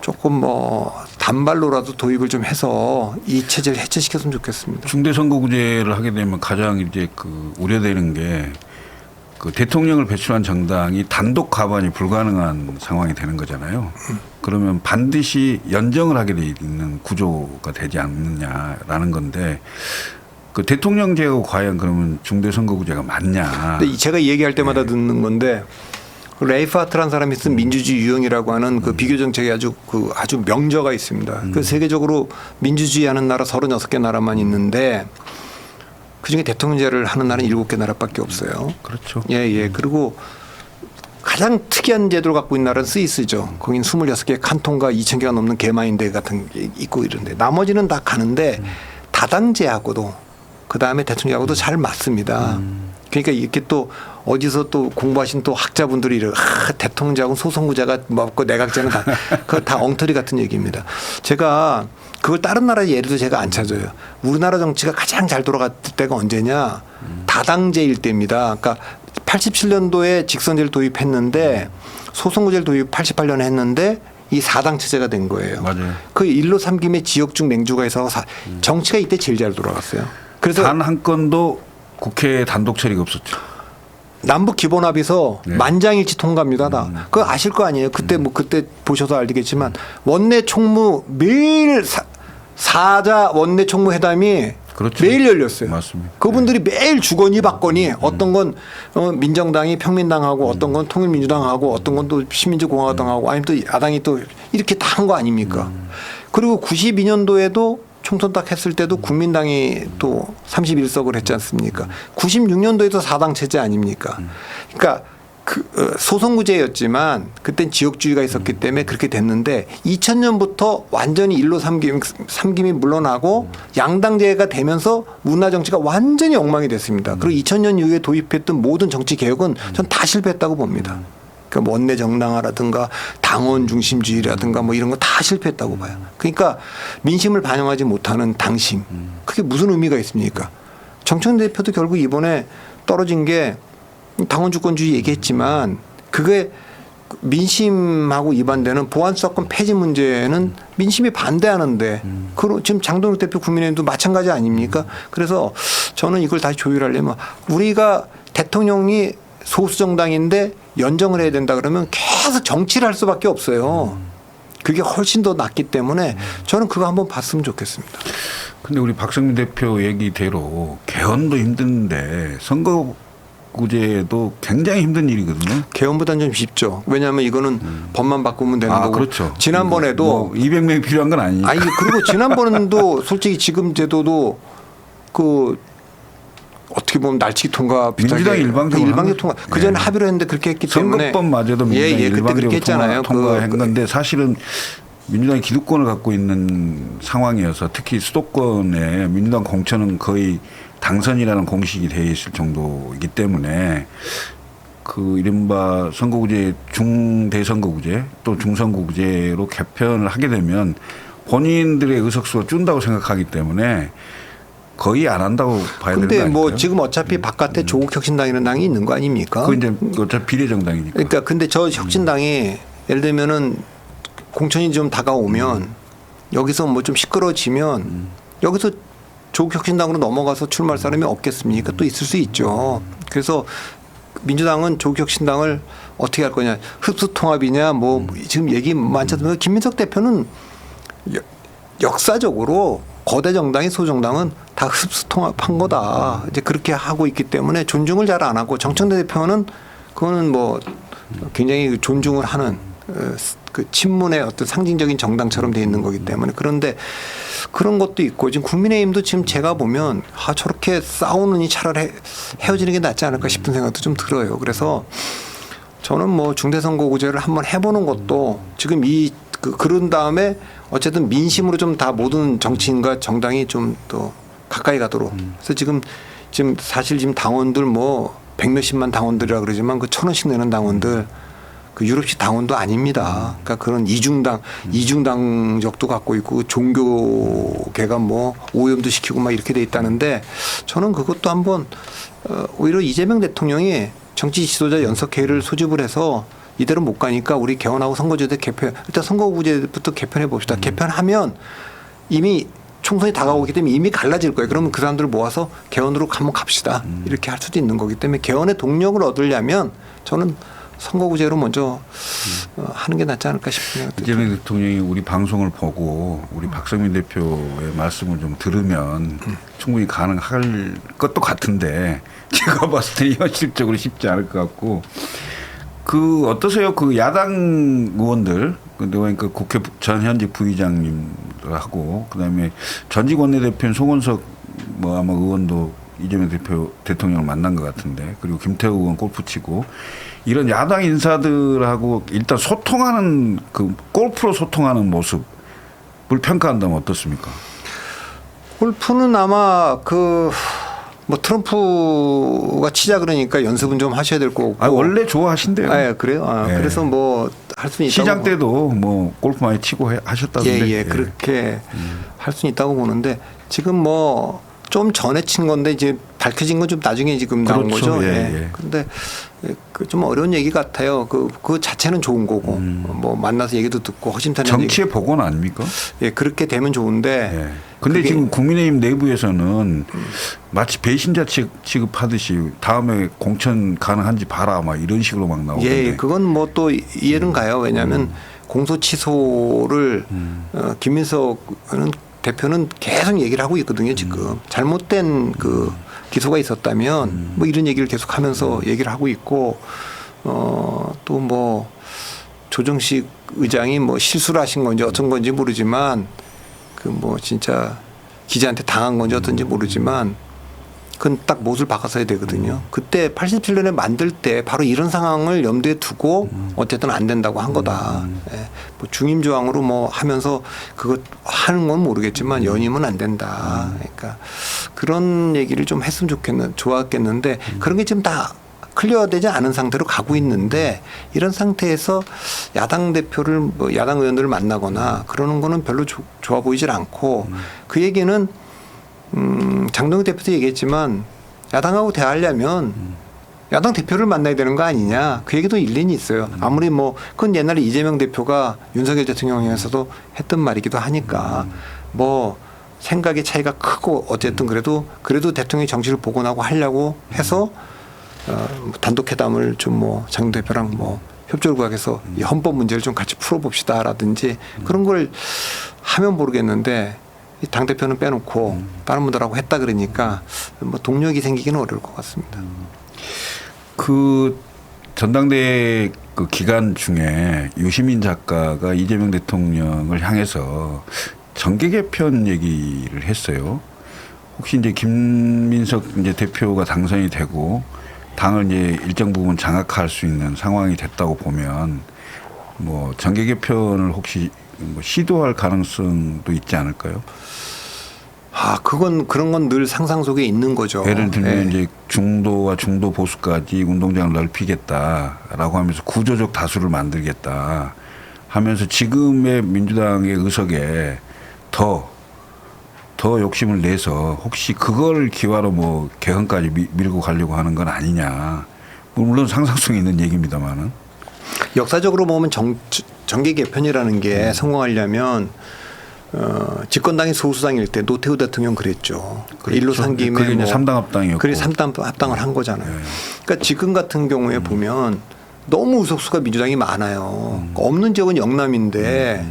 [SPEAKER 2] 조금 뭐 단발로라도 도입을 좀 해서 이 체제를 해체시켰으면 좋겠습니다.
[SPEAKER 1] 중대선거구제를 하게 되면 가장 이제 그 우려되는 게 그 대통령을 배출한 정당이 단독 가반이 불가능한 상황이 되는 거잖아요. 그러면 반드시 연정을 하게 돼 있는 구조가 되지 않느냐라는 건데 그 대통령제가 과연 그러면 중대선거구제가 맞냐?
[SPEAKER 2] 근데 제가 얘기할 때마다 듣는 건데. 레이파트라는 사람이 쓴 민주주의 유형이라고 하는 그 비교 정책이 아주 명저가 있습니다. 그 세계적으로 민주주의 하는 나라 36개 나라만 있는데 그중에 대통령제를 하는 나라는 7개 나라밖에 없어요.
[SPEAKER 1] 그렇죠.
[SPEAKER 2] 예. 그리고 가장 특이한 제도를 갖고 있는 나라는 스위스죠. 거긴 26개 칸톤과 2,000개가 넘는 개마인대 같은 게 있고 이런데 나머지는 다 가는데 다당제하고도 그다음에 대통령하고도 잘 맞습니다. 그러니까 이렇게 또 어디서 또 공부하신 또 학자분들이 대통령제하고 소선구제가 맞고 내각제는 다 엉터리 같은 얘기입니다. 제가 그걸 다른 나라의 예를 제가 안 찾아요. 우리나라 정치가 가장 잘 돌아갔을 때가 언제냐? 다당제일 때입니다. 그러니까 87년도에 직선제를 도입했는데 소선구제를 도입 88년에 했는데 이 4당 체제가 된 거예요.
[SPEAKER 1] 맞아요.
[SPEAKER 2] 그 일로 삼김에 지역중 냉주가 해서 정치가 이때 제일 잘 돌아갔어요. 그래서
[SPEAKER 1] 단 한 건도 국회 단독 처리가 없었죠.
[SPEAKER 2] 남북 기본합의서
[SPEAKER 1] 네.
[SPEAKER 2] 만장일치 통과입니다. 다. 그거 아실 거 아니에요. 그때 그때 보셔서 알겠지만 원내 총무 매일 사자 원내 총무 회담이
[SPEAKER 1] 그렇죠.
[SPEAKER 2] 매일 열렸어요.
[SPEAKER 1] 맞습니다.
[SPEAKER 2] 그분들이 매일 주거니 받거니 어떤 건 민정당이 평민당하고 어떤 건 통일민주당하고 어떤 건 또 신민주공화당하고 아니면 또 야당이 또 이렇게 다 한 거 아닙니까? 그리고 92년도에도 총선 딱 했을 때도 국민당이 또 31석을 했지 않습니까? 96년도에도 4당 체제 아닙니까? 그러니까 소선구제였지만 그땐 지역주의가 있었기 때문에 그렇게 됐는데 2000년부터 완전히 일로 삼김이 물러나고 양당제가 되면서 문화정치가 완전히 엉망이 됐습니다. 그리고 2000년 이후에 도입했던 모든 정치 개혁은 전 다 실패했다고 봅니다. 그러니까 원내 정당화라든가 당원 중심주의라든가 뭐 이런 거 다 실패했다고 봐요. 그러니까 민심을 반영하지 못하는 당심. 그게 무슨 의미가 있습니까? 정청래 대표도 결국 이번에 떨어진 게 당원 주권주의 얘기했지만 그게 민심하고 이반되는 보안수사권 폐지 문제는 민심이 반대하는데 지금 장동욱 대표 국민의힘도 마찬가지 아닙니까? 그래서 저는 이걸 다시 조율하려면 우리가 대통령이 소수 정당인데 연정을 해야 된다 그러면 계속 정치를 할 수밖에 없어요. 그게 훨씬 더 낫기 때문에 저는 그거 한번 봤으면 좋겠습니다.
[SPEAKER 1] 근데 우리 박성민 대표 얘기대로 개헌도 힘든데 선거구제도 굉장히 힘든 일이거든요.
[SPEAKER 2] 개헌보다는 좀 쉽죠. 왜냐하면 이거는 법만 바꾸면 되는 거고.
[SPEAKER 1] 그렇죠.
[SPEAKER 2] 지난번에도
[SPEAKER 1] 뭐 200명이 필요한 건 아니니까.
[SPEAKER 2] 아니 그리고 지난번도 솔직히 지금 제도도 그 어떻게 보면 날치기 통과 비슷하게
[SPEAKER 1] 민주당이 일방적으로
[SPEAKER 2] 일방적 통과 그 전에 합의를 했는데 그렇게 했기 때문에
[SPEAKER 1] 선거법마저도 민주당이
[SPEAKER 2] 그때 그렇게
[SPEAKER 1] 일방적으로
[SPEAKER 2] 했잖아요.
[SPEAKER 1] 통과한 건데 사실은 민주당이 기득권을 갖고 있는 상황이어서 특히 수도권에 민주당 공천은 거의 당선이라는 공식이 되어 있을 정도이기 때문에 그 이른바 선거구제 중대선거구제 또 중선거구제로 개편을 하게 되면 본인들의 의석수가 준다고 생각하기 때문에 거의 안 한다고 봐야 되는 거 아닐까요?
[SPEAKER 2] 근데 뭐 지금 어차피 바깥에 조국혁신당이라는 당이 있는 거 아닙니까?
[SPEAKER 1] 그 이제 어차피 비례정당이니까.
[SPEAKER 2] 그러니까 근데 저 혁신당이 예를 들면은 공천이 좀 다가오면 여기서 뭐 좀 시끄러워지면 여기서 조국혁신당으로 넘어가서 출마할 사람이 없겠습니까? 또 있을 수 있죠. 그래서 민주당은 조국혁신당을 어떻게 할 거냐? 흡수통합이냐? 뭐 지금 얘기 많지 않습니까? 김민석 대표는 역사적으로 거대 정당이 소정당은 다 흡수통합한 거다. 이제 그렇게 하고 있기 때문에 존중을 잘 안 하고 정청래 대표는 그거는 뭐 굉장히 존중을 하는 그 친문의 어떤 상징적인 정당처럼 돼 있는 거기 때문에 그런데 그런 것도 있고 지금 국민의힘도 지금 제가 보면 저렇게 싸우느니 차라리 헤어지는 게 낫지 않을까 싶은 생각도 좀 들어요. 그래서 저는 뭐 중대선거구제를 한번 해보는 것도 지금 그런 다음에 어쨌든 민심으로 좀 다 모든 정치인과 정당이 좀 더 가까이 가도록. 그래서 지금 사실 지금 당원들 뭐 100몇십만 당원들이라 그러지만 그 1,000원씩 내는 당원들 그 유럽식 당원도 아닙니다. 그러니까 그런 이중당적도 갖고 있고 종교계가 뭐 오염도 시키고 막 이렇게 돼 있다는데 저는 그것도 한번 오히려 이재명 대통령이 정치 지도자 연석회의를 소집을 해서 이대로 못 가니까 우리 개헌하고 선거제도 개편 일단 선거구제부터 개편해 봅시다. 개편하면 이미 총선이 다가오기 때문에 이미 갈라질 거예요. 그러면 그 사람들을 모아서 개헌으로 한번 갑시다. 이렇게 할 수도 있는 거기 때문에 개헌의 동력을 얻으려면 저는 선거구제로 먼저 하는 게 낫지 않을까 싶네요.
[SPEAKER 1] 이재명 대통령이 우리 방송을 보고 우리 박성민 대표의 말씀을 좀 들으면 충분히 가능할 것도 같은데 제가 봤을 때 현실적으로 쉽지 않을 것 같고 그 어떠세요? 그 야당 의원들 그러니까 국회 전 현직 부의장님하고 그다음에 전직 원내대표인 송원석 뭐 아마 의원도 이재명 대통령을 만난 것 같은데 그리고 김태우 의원 골프 치고 이런 야당 인사들하고 일단 소통하는 그 골프로 소통하는 모습을 평가한다면 어떻습니까?
[SPEAKER 2] 골프는 아마 뭐 트럼프가 치자 그러니까 연습은 좀 하셔야 될 거고.
[SPEAKER 1] 원래 좋아하신대요.
[SPEAKER 2] 아, 그래요? 네. 그래서 뭐 할 수는 있다고.
[SPEAKER 1] 시장 때도 뭐 골프 많이 치고 하셨다던데.
[SPEAKER 2] 예. 그렇게 할 수는 있다고 보는데 지금 뭐 좀 전에 친 건데 이제 밝혀진 건 좀 나중에 지금 나온
[SPEAKER 1] 그렇죠.
[SPEAKER 2] 거죠.
[SPEAKER 1] 예.
[SPEAKER 2] 그런데 좀 어려운 얘기 같아요. 그 자체는 좋은 거고 뭐 만나서 얘기도 듣고 허심탄회한
[SPEAKER 1] 정치의 복원 아닙니까?
[SPEAKER 2] 예, 그렇게 되면 좋은데.
[SPEAKER 1] 예. 근데 지금 국민의힘 내부에서는 마치 배신자 취급하듯이 다음에 공천 가능한지 봐라 막 이런 식으로 막 나오는데.
[SPEAKER 2] 예, 그건 뭐 또 이해는 가요. 왜냐하면 공소 취소를 김민석 대표는 계속 얘기를 하고 있거든요. 지금 잘못된 그 기소가 있었다면 뭐 이런 얘기를 계속하면서 얘기를 하고 있고 또 뭐 조정식 의장이 뭐 실수를 하신 건지 어떤 건지 모르지만 그 뭐 진짜 기자한테 당한 건지 어떤지 모르지만 그건 딱 못을 박아서야 되거든요. 그때 87년에 만들 때 바로 이런 상황을 염두에 두고 어쨌든 안 된다고 한 거다. 예. 뭐 중임조항으로 뭐 하면서 그거 하는 건 모르겠지만 연임은 안 된다. 그러니까 그런 얘기를 좀 했으면 좋았겠는데 그런 게 지금 다 클리어되지 않은 상태로 가고 있는데 이런 상태에서 야당 대표를 뭐 야당 의원들을 만나거나 그러는 거는 별로 좋아 보이질 않고 그 얘기는 장동혁 대표도 얘기했지만 야당하고 대화하려면 야당 대표를 만나야 되는 거 아니냐 그 얘기도 일리는 있어요. 아무리 뭐 그건 옛날에 이재명 대표가 윤석열 대통령에서도 했던 말이기도 하니까 뭐 생각의 차이가 크고 어쨌든 그래도 대통령이 정치를 복원하고 하려고 해서 단독 회담을 좀 뭐 장 대표랑 뭐 협조를 구하해서 이 헌법 문제를 좀 같이 풀어봅시다라든지 그런 걸 하면 모르겠는데 당 대표는 빼놓고 다른 분들하고 했다 그러니까 뭐 동력이 생기기는 어려울 것 같습니다.
[SPEAKER 1] 그 전당대회 그 기간 중에 유시민 작가가 이재명 대통령을 향해서 정계 개편 얘기를 했어요. 혹시 이제 김민석 이제 대표가 당선이 되고 당을 이제 일정 부분 장악할 수 있는 상황이 됐다고 보면 뭐 정계 개편을 혹시 뭐 시도할 가능성도 있지 않을까요?
[SPEAKER 2] 그건 그런 건 늘 상상 속에 있는 거죠.
[SPEAKER 1] 예를 들면
[SPEAKER 2] 네.
[SPEAKER 1] 이제 중도와 중도 보수까지 운동장을 넓히겠다라고 하면서 구조적 다수를 만들겠다 하면서 지금의 민주당의 의석에 더 욕심을 내서 혹시 그걸 기화로 뭐 개헌까지 밀고 가려고 하는 건 아니냐. 물론 상상성이 있는 얘기입니다만은.
[SPEAKER 2] 역사적으로 보면 정계 개편이라는 게 성공하려면 집권당이 소수당일 때 노태우 대통령 그랬죠.
[SPEAKER 1] 그렇죠.
[SPEAKER 2] 일로 산 김에
[SPEAKER 1] 그게 이제 3당 합당이었고.
[SPEAKER 2] 그래 3당 합당을 한 거잖아요.
[SPEAKER 1] 네.
[SPEAKER 2] 그러니까 지금 같은 경우에 보면 너무 의석수가 민주당이 많아요. 없는 지역은 영남인데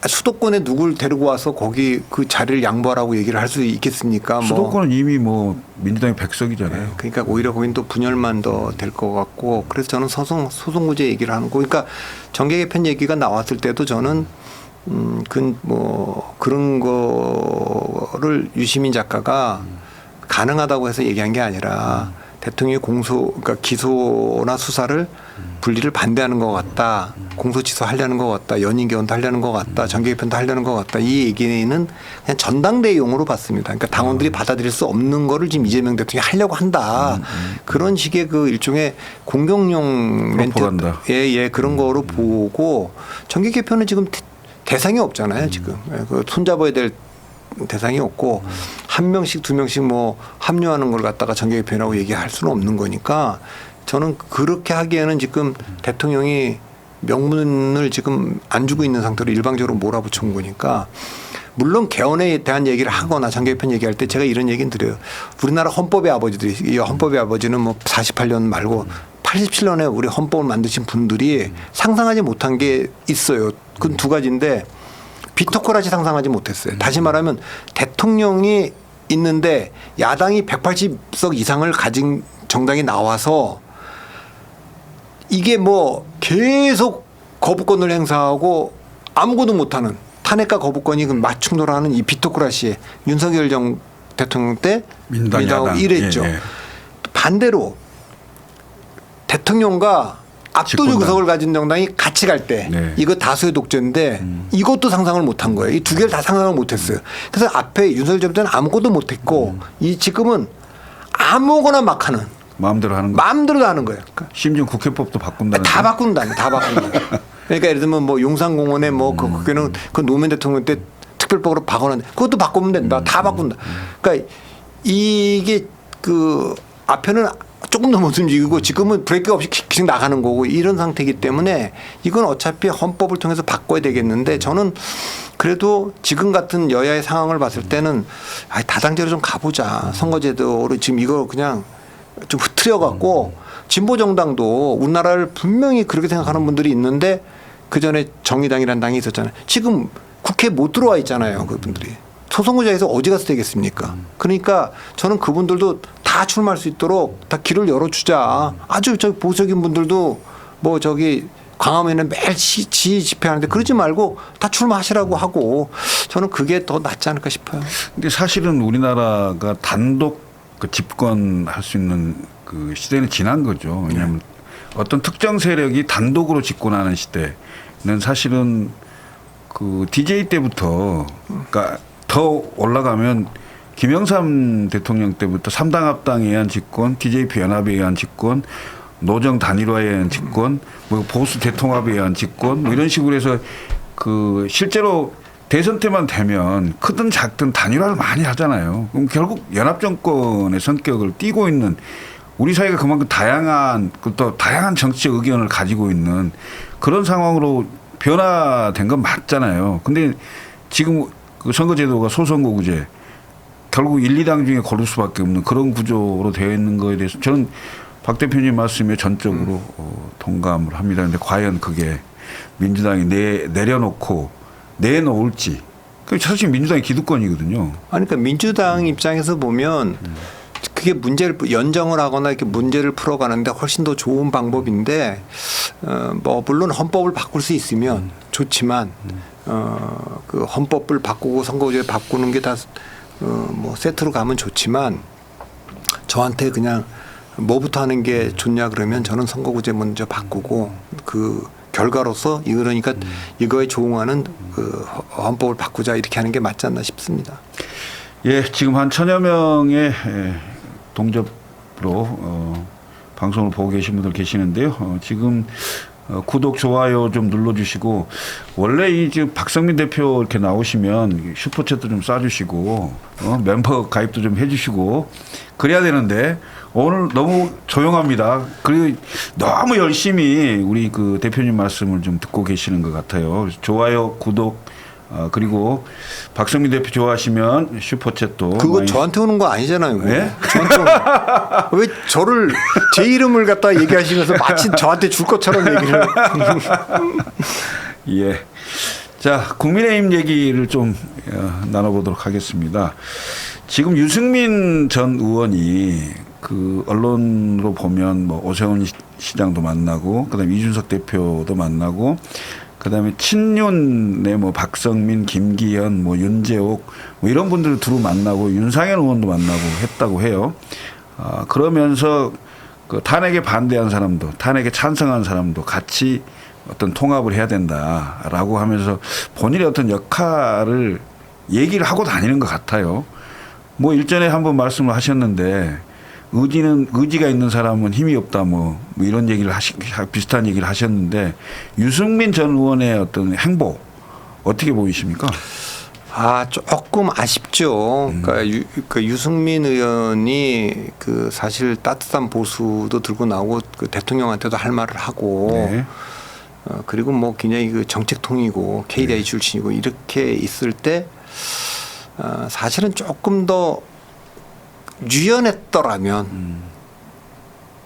[SPEAKER 2] 수도권에 누굴 데리고 와서 거기 그 자리를 양보하라고 얘기를 할 수 있겠습니까?
[SPEAKER 1] 수도권은 이미 뭐 민주당이 100석이잖아요.
[SPEAKER 2] 그러니까 오히려 거긴 또 분열만 더 될 것 같고 그래서 저는 소송구제 얘기를 하는 거. 그러니까 정계 개편 얘기가 나왔을 때도 저는 그런 거를 유시민 작가가 가능하다고 해서 얘기한 게 아니라 대통령이 그러니까 기소나 수사를 분리를 반대하는 것 같다. 공소 취소하려는 것 같다. 연임 개헌도 하려는 것 같다. 정계 개편도 하려는 것 같다. 이 얘기는 그냥 전당대회용으로 봤습니다. 그러니까 당원들이 받아들일 수 없는 거를 지금 이재명 대통령이 하려고 한다. 그런 식의 그 일종의 공격용 멘트, 그런 거로 보고 정계 개편은 지금 대상이 없잖아요. 지금 그 손잡아야 될 대상이 없고 한 명씩 두 명씩 뭐 합류하는 걸 갖다가 정계 개편이라고 얘기할 수는 없는 거니까 저는 그렇게 하기에는 지금 대통령이 명분을 지금 안 주고 있는 상태로 일방적으로 몰아붙인 거니까 물론 개헌에 대한 얘기를 하거나 정계 개편 얘기할 때 제가 이런 얘기는 드려요. 우리나라 헌법의 아버지들이 이 헌법의 아버지는 뭐 48년 말고 87년에 우리 헌법을 만드신 분들이 상상하지 못한 게 있어요. 그건 두 가지인데 비토크라시 상상하지 못했어요. 다시 말하면 대통령이 있는데 야당이 180석 이상을 가진 정당이 나와서 이게 뭐 계속 거부권을 행사하고 아무것도 못하는 탄핵과 거부권이 맞충돌하는 이 비토크라시에 윤석열 대통령 때 민주당하고 이랬죠.
[SPEAKER 1] 예.
[SPEAKER 2] 반대로 대통령과 압도적 의석을 가진 정당이 같이 갈 때 이거 다수의 독재인데 이것도 상상을 못한 거예요. 이 두 개를 다 상상을 못했어요. 그래서 앞에 윤석열 정부 때는 아무것도 못했고 이 지금은 아무거나 막 하는
[SPEAKER 1] 마음대로 하는 거.
[SPEAKER 2] 마음대로 하는 거예요. 그러니까
[SPEAKER 1] 심지어 국회법도 바꾼다는.
[SPEAKER 2] 다 바꾼다. 다 바꾼다. 그러니까 예를 들면 뭐 용산공원에 뭐 그게는 그 노무현 대통령 때 특별법으로 바꿔놨는데 그것도 바꾸면 된다. 다 바꾼다. 그러니까 이게 그 앞에는 조금 더 못 움직이고 지금은 브레이크 없이 계속 나가는 거고 이런 상태이기 때문에 이건 어차피 헌법을 통해서 바꿔야 되겠는데 저는 그래도 지금 같은 여야의 상황을 봤을 때는 다당제로 좀 가보자. 선거제도로 지금 이거 그냥 좀 흐트려 갖고 진보 정당도 우리나라를 분명히 그렇게 생각하는 분들이 있는데 그 전에 정의당이라는 당이 있었잖아요. 지금 국회에 못 들어와 있잖아요. 그분들이. 소선거제에서 어디 가서 되겠습니까? 그러니까 저는 그분들도 다 출마할 수 있도록 다 길을 열어주자. 아주 보수적인 분들도 뭐 광화문에는 매일 지휘 집회하는데 그러지 말고 다 출마하시라고 하고 저는 그게 더 낫지 않을까 싶어요.
[SPEAKER 1] 근데 사실은 우리나라가 단독 그 집권할 수 있는 그 시대는 지난 거죠. 왜냐하면 어떤 특정 세력이 단독으로 집권하는 시대는 사실은 그 DJ 때부터 그러니까 더 올라가면 김영삼 대통령 때부터 3당 합당에 의한 집권, TJP 연합에 의한 집권, 노정 단일화에 의한 집권, 뭐 보수 대통합에 의한 집권, 뭐 이런 식으로 해서 그 실제로 대선 때만 되면 크든 작든 단일화를 많이 하잖아요. 그럼 결국 연합 정권의 성격을 띠고 있는 우리 사회가 그만큼 또 다양한 정치적 의견을 가지고 있는 그런 상황으로 변화된 건 맞잖아요. 근데 지금 그 선거제도가 소선거구제 결국 1, 2당 중에 고를 수밖에 없는 그런 구조로 되어 있는 거에 대해서 저는 박 대표님 말씀에 전적으로 동감을 합니다. 그런데 과연 그게 민주당이 내려놓고 내놓을지. 사실 민주당이 기득권이거든요.
[SPEAKER 2] 아니, 그러니까 민주당 입장에서 보면 그게 문제를 연정을 하거나 이렇게 문제를 풀어가는데 훨씬 더 좋은 방법인데 뭐 물론 헌법을 바꿀 수 있으면 좋지만 그 헌법을 바꾸고 선거제 바꾸는 게 다 뭐 세트로 가면 좋지만 저한테 그냥 뭐부터 하는 게 좋냐 그러면 저는 선거구제 먼저 바꾸고 그 결과로서 그러니까 이거에 조응하는 그 헌법을 바꾸자 이렇게 하는 게 맞지 않나 싶습니다.
[SPEAKER 1] 예, 지금 한 1000여 명의 동접으로 방송을 보고 계신 분들 계시는데요. 지금 구독, 좋아요 좀 눌러주시고 원래 이 지금 박성민 대표 이렇게 나오시면 슈퍼챗도 좀 쏴주시고 멤버 가입도 좀 해주시고 그래야 되는데 오늘 너무 조용합니다. 그리고 너무 열심히 우리 그 대표님 말씀을 좀 듣고 계시는 것 같아요. 그래서 좋아요, 구독 그리고 박성민 대표 좋아하시면 슈퍼챗도
[SPEAKER 2] 그거
[SPEAKER 1] 많이
[SPEAKER 2] 저한테 오는 거 아니잖아요.
[SPEAKER 1] 네?
[SPEAKER 2] 왜 저를 제 이름을 갖다 얘기하시면서 마치 저한테 줄 것처럼 얘기를.
[SPEAKER 1] 예. 자, 국민의힘 얘기를 좀 나눠보도록 하겠습니다. 지금 유승민 전 의원이 그 언론으로 보면 뭐 오세훈 시장도 만나고 그다음에 이준석 대표도 만나고 그다음에 친윤의 뭐 박성민, 김기현, 뭐 윤재옥 뭐 이런 분들을 두루 만나고 윤상현 의원도 만나고 했다고 해요. 그러면서 그 탄핵에 반대한 사람도 탄핵에 찬성한 사람도 같이 어떤 통합을 해야 된다라고 하면서 본인의 어떤 역할을 얘기를 하고 다니는 것 같아요. 뭐 일전에 한번 말씀을 하셨는데 의지가 있는 사람은 힘이 없다 뭐 이런 얘기를 비슷한 얘기를 하셨는데 유승민 전 의원의 어떤 행보 어떻게 보이십니까?
[SPEAKER 2] 조금 아쉽죠. 그러니까 그 유승민 의원이 그 사실 따뜻한 보수도 들고 나오고 그 대통령한테도 할 말을 하고
[SPEAKER 1] 네.
[SPEAKER 2] 그리고 뭐 굉장히 그 정책통이고 KDI 출신이고 이렇게 있을 때 사실은 조금 더 유연했더라면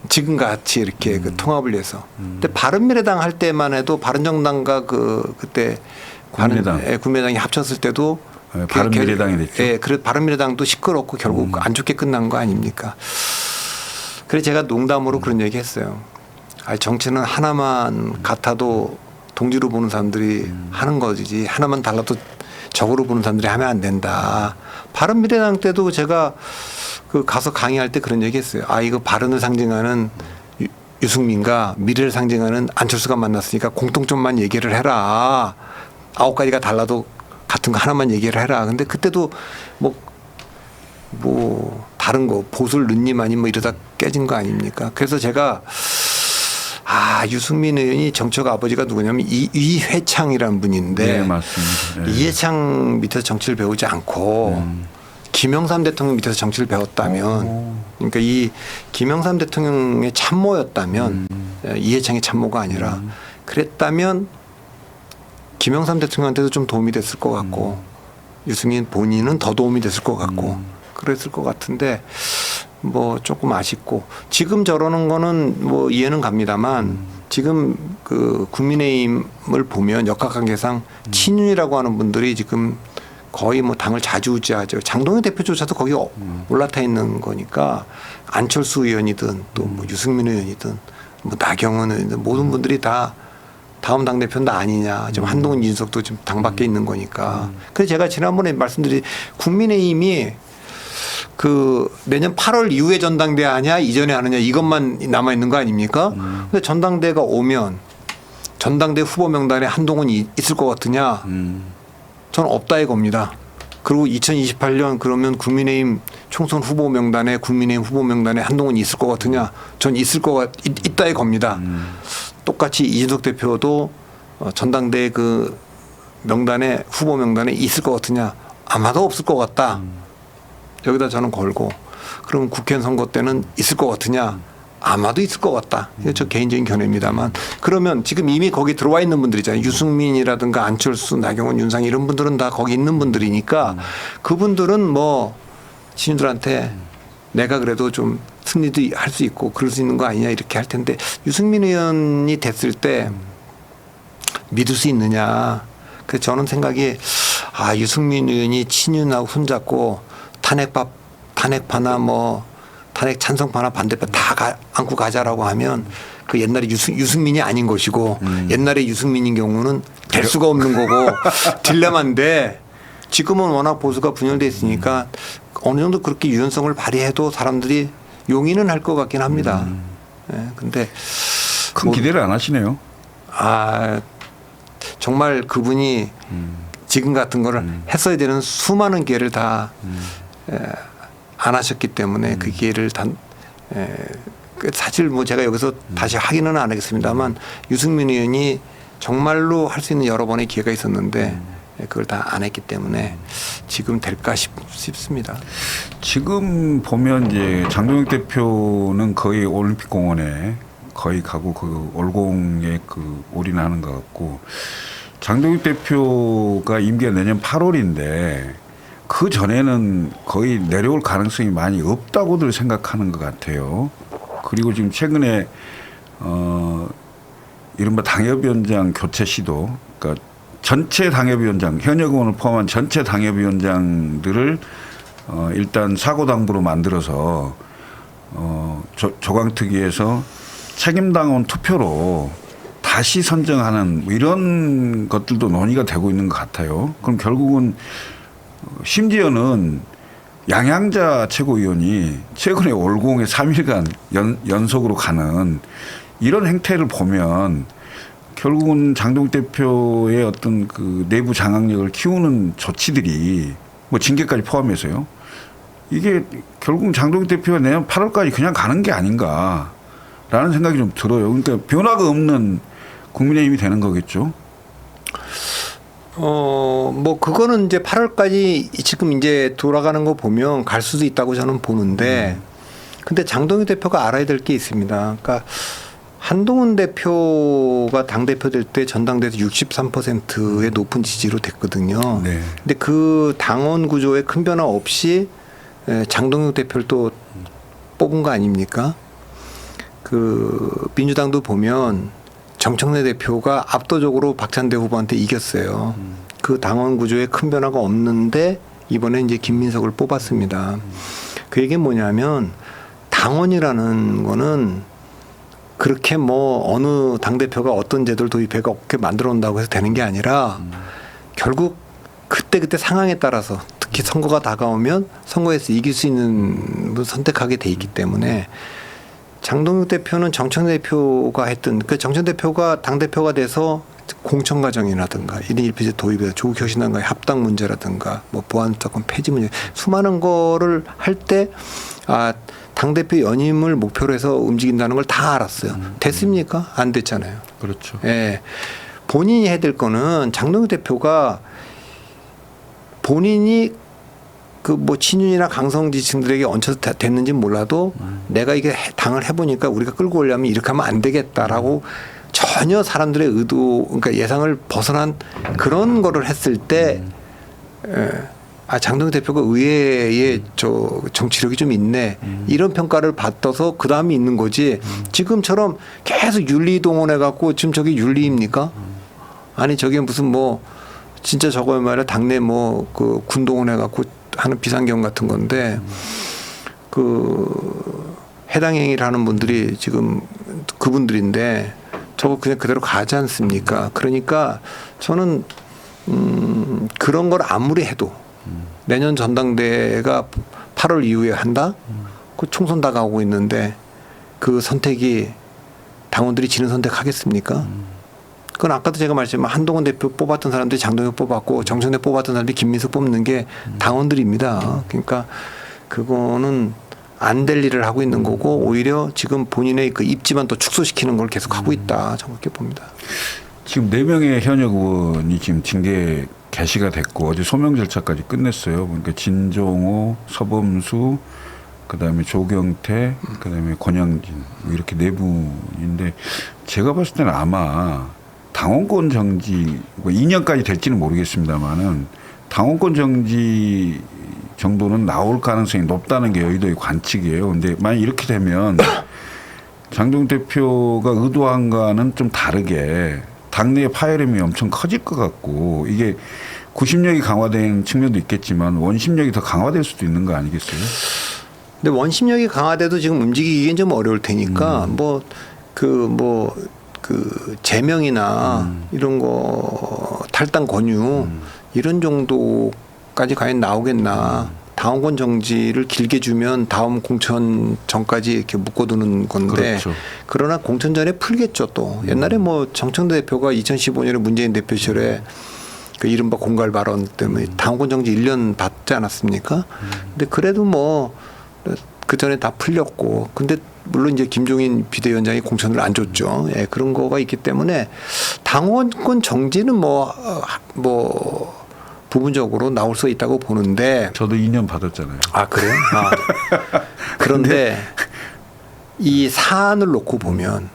[SPEAKER 2] 지금 같이 이렇게 그 통합을 위해서. 근데 바른미래당 할 때만 해도 바른정당과 그때 국민의당이 합쳤을 때도
[SPEAKER 1] 바른미래당이 됐죠.
[SPEAKER 2] 예, 그래 바른미래당도 시끄럽고 결국 안 좋게 끝난 거 아닙니까? 그래서 제가 농담으로 그런 얘기했어요. 정치는 하나만 같아도 동지로 보는 사람들이 하는 거지 하나만 달라도 적으로 보는 사람들이 하면 안 된다. 바른미래당 때도 제가 그 가서 강의할 때 그런 얘기했어요. 이거 바른을 상징하는 유승민과 미래를 상징하는 안철수가 만났으니까 공통점만 얘기를 해라. 9가지가 달라도 같은 거 하나만 얘기를 해라. 근데 그때도 뭐 다른 거 보수를 넣니만이 뭐 이러다 깨진 거 아닙니까? 그래서 제가 유승민 의원이 정치적 아버지가 누구냐면 이회창이라는 분인데
[SPEAKER 1] 네, 맞습니다. 네.
[SPEAKER 2] 이회창 밑에서 정치를 배우지 않고 김영삼 대통령 밑에서 정치를 배웠다면 그러니까 이 김영삼 대통령의 참모였다면 이회창의 참모가 아니라 그랬다면 김영삼 대통령한테도 좀 도움이 됐을 것 같고 유승민 본인은 더 도움이 됐을 것 같고 그랬을 것 같은데 뭐 조금 아쉽고 지금 저러는 거는 뭐 이해는 갑니다만 지금 그 국민의힘을 보면 역학관계상 친윤이라고 하는 분들이 지금 거의 뭐 당을 좌지우지하죠. 장동현 대표조차도 거기 올라타 있는 거니까 안철수 의원이든 또 뭐 유승민 의원이든 뭐 나경원 의원이든 모든 분들이 다 다음 당대표는 나 아니냐. 지금 한동훈 이준석도 지금 당 밖에 있는 거니까. 그래서 제가 지난번에 말씀드린 국민의힘이 그 내년 8월 이후에 전당대회 하냐 이전에 하느냐 이것만 남아 있는 거 아닙니까? 근데 전당대회가 오면 전당대회 후보 명단에 한동훈이 있을 것 같으냐? 저는 없다 이겁니다. 그리고 2028년 그러면 국민의힘 총선 후보 명단에 국민의힘 후보 명단에 한동훈이 있을 것 같으냐? 전 있다 이겁니다. 똑같이 이준석 대표도 전당대회 그 명단에 후보 명단에 있을 것 같으냐? 아마도 없을 것 같다. 여기다 저는 걸고 그럼 국회의원 선거 때는 있을 것 같으냐? 아마도 있을 것 같다. 이게 저 개인적인 견해입니다만 그러면 지금 이미 거기 들어와 있는 분들이잖아요. 유승민이라든가 안철수, 나경원, 윤상희 이런 분들은 다 거기 있는 분들이니까 그분들은 뭐 친구들한테 내가 그래도 좀 승리도 할 수 있고 그럴 수 있는 거 아니냐 이렇게 할 텐데 유승민 의원이 됐을 때 믿을 수 있느냐. 그래서 저는 생각이 유승민 의원이 친윤하고 손잡고 탄핵파나 뭐 탄핵 찬성파나 반대파 다 안고 가자라고 하면 그 옛날에 유승민이 아닌 것이고 옛날에 유승민인 경우는 될 수가 없는 거고 딜레마인데 지금은 워낙 보수가 분열돼 있으니까 어느 정도 그렇게 유연성을 발휘해도 사람들이 용인은 할 것 같긴 합니다. 근데
[SPEAKER 1] 큰 기대를 안 하시네요.
[SPEAKER 2] 정말 그분이 지금 같은 거를 했어야 되는 수많은 기회를 다 안 하셨기 때문에 그 기회를 사실 뭐 제가 여기서 다시 확인은 안 하겠습니다만 유승민 의원이 정말로 할 수 있는 여러 번의 기회가 있었는데 그걸 다 안 했기 때문에 지금 될까 싶습니다.
[SPEAKER 1] 지금 보면 이제 장동혁 대표는 거의 올림픽 공원에 거의 가고 그 올공에 그 올인하는 것 같고 장동혁 대표가 임기가 내년 8월인데 그 전에는 거의 내려올 가능성이 많이 없다고들 생각하는 것 같아요. 그리고 지금 최근에 이른바 당협위원장 교체 시도, 그러니까 전체 당협위원장, 현역 의원을 포함한 전체 당협위원장들을 일단 사고당부로 만들어서 조강특위에서 책임당원 투표로 다시 선정하는 뭐 이런 것들도 논의가 되고 있는 것 같아요. 그럼 결국은 심지어는 양양자 최고위원이 최근에 올공에 3일간 연속으로 가는 이런 행태를 보면 결국은 장동혁 대표의 어떤 그 내부 장악력을 키우는 조치들이 뭐 징계까지 포함해서요. 이게 결국은 장동혁 대표가 내년 8월까지 그냥 가는 게 아닌가라는 생각이 좀 들어요. 그러니까 변화가 없는 국민의힘이 되는 거겠죠.
[SPEAKER 2] 뭐 그거는 이제 8월까지 지금 이제 돌아가는 거 보면 갈 수도 있다고 저는 보는데 근데 장동혁 대표가 알아야 될 게 있습니다. 그러니까 한동훈 대표가 당대표 될 때 전당대에서 63%의 높은 지지로 됐거든요.
[SPEAKER 1] 네.
[SPEAKER 2] 근데 그 당원 구조에 큰 변화 없이 장동혁 대표를 또 뽑은 거 아닙니까? 그 민주당도 보면 정청래 대표가 압도적으로 박찬대 후보한테 이겼어요. 그 당원 구조에 큰 변화가 없는데 이번에 이제 김민석을 뽑았습니다. 그 얘기는 뭐냐면 당원이라는 거는 그렇게 뭐 어느 당대표가 어떤 제도를 도입해가 어떻게 만들어 온다고 해서 되는 게 아니라 결국 그때그때 상황에 따라서 특히 선거가 다가오면 선거에서 이길 수 있는 분 선택하게 돼 있기 때문에 장동혁 대표는 정청래 대표가 했던 그 정청래 대표가 당대표가 돼서 공천 과정이라든가 1인 1표제 도입에서 조국 혁신당과의 합당 문제라든가 뭐 보안특권 폐지 문제 수많은 거를 할 때 당대표 연임을 목표로 해서 움직인다는 걸 다 알았어요. 됐습니까? 안 됐잖아요.
[SPEAKER 1] 그렇죠.
[SPEAKER 2] 예. 본인이 해야 될 거는 장동혁 대표가 본인이 그 뭐 친윤이나 강성 지층들에게 얹혀서 됐는지 몰라도 내가 이게 당을 해보니까 우리가 끌고 오려면 이렇게 하면 안 되겠다라고 전혀 사람들의 의도 그러니까 예상을 벗어난 그런 거를 했을 때 장동혁 대표가 의회에 저 정치력이 좀 있네 이런 평가를 받아서 그 다음이 있는 거지 지금처럼 계속 윤리 동원해 갖고 지금 저게 윤리입니까? 아니 저게 무슨 뭐 진짜 저거 말이야 당내 뭐 그 군동원해 갖고 하는 비상경 같은 건데 그 해당 행위를 하는 분들이 지금 그분들인데 저거 그냥 그대로 가지 않습니까? 그러니까 저는 그런 걸 아무리 해도 내년 전당대회가 8월 이후에 한다? 그 총선 다가오고 있는데 그 선택이 당원들이 지는 선택하겠습니까? 그건 아까도 제가 말했지만 한동훈 대표 뽑았던 사람들이 장동혁 뽑았고 정청래 뽑았던 사람들이 김민석 뽑는 게 당원들입니다. 그러니까 그거는 안 될 일을 하고 있는 거고 오히려 지금 본인의 그 입지만 또 축소시키는 걸 계속 하고 있다. 저는 그렇게 봅니다.
[SPEAKER 1] 지금 4명의 현역 의원이 지금 징계 개시가 됐고 어제 소명 절차까지 끝냈어요. 그러니까 진종호, 서범수, 그다음에 조경태, 그다음에 권영진 이렇게 4분인데 제가 봤을 때는 아마 당원권 정지 뭐 2년까지 될지는 모르겠습니다만은 당원권 정지 정도는 나올 가능성이 높다는 게 여의도의 관측이에요. 근데 만약 이렇게 되면 장동 대표가 의도한과는 좀 다르게 당내의 파열음이 엄청 커질 것 같고 이게 구심력이 강화되는 측면도 있겠지만 원심력이 더 강화될 수도 있는 거 아니겠어요?
[SPEAKER 2] 근데 원심력이 강화돼도 지금 움직이기엔 좀 어려울 테니까 그 제명이나 이런 거 탈당 권유 이런 정도까지 과연 나오겠나? 당원권 정지를 길게 주면 다음 공천 전까지 이렇게 묶어두는 건데
[SPEAKER 1] 그렇죠.
[SPEAKER 2] 그러나 공천 전에 풀겠죠 또. 옛날에 뭐 정청래 대표가 2015년에 문재인 대표 시절에 그 이른바 공갈 발언 때문에 당원권 정지 1년 받지 않았습니까? 근데 그래도 뭐 그 전에 다 풀렸고 근데 물론 이제 김종인 비대위원장이 공천을 안 줬죠. 예, 그런 거가 있기 때문에 당원권 정지는 뭐 부분적으로 나올 수 있다고 보는데
[SPEAKER 1] 저도 2년 받았잖아요.
[SPEAKER 2] 아 그래요? 아. 그런데 이 사안을 놓고 보면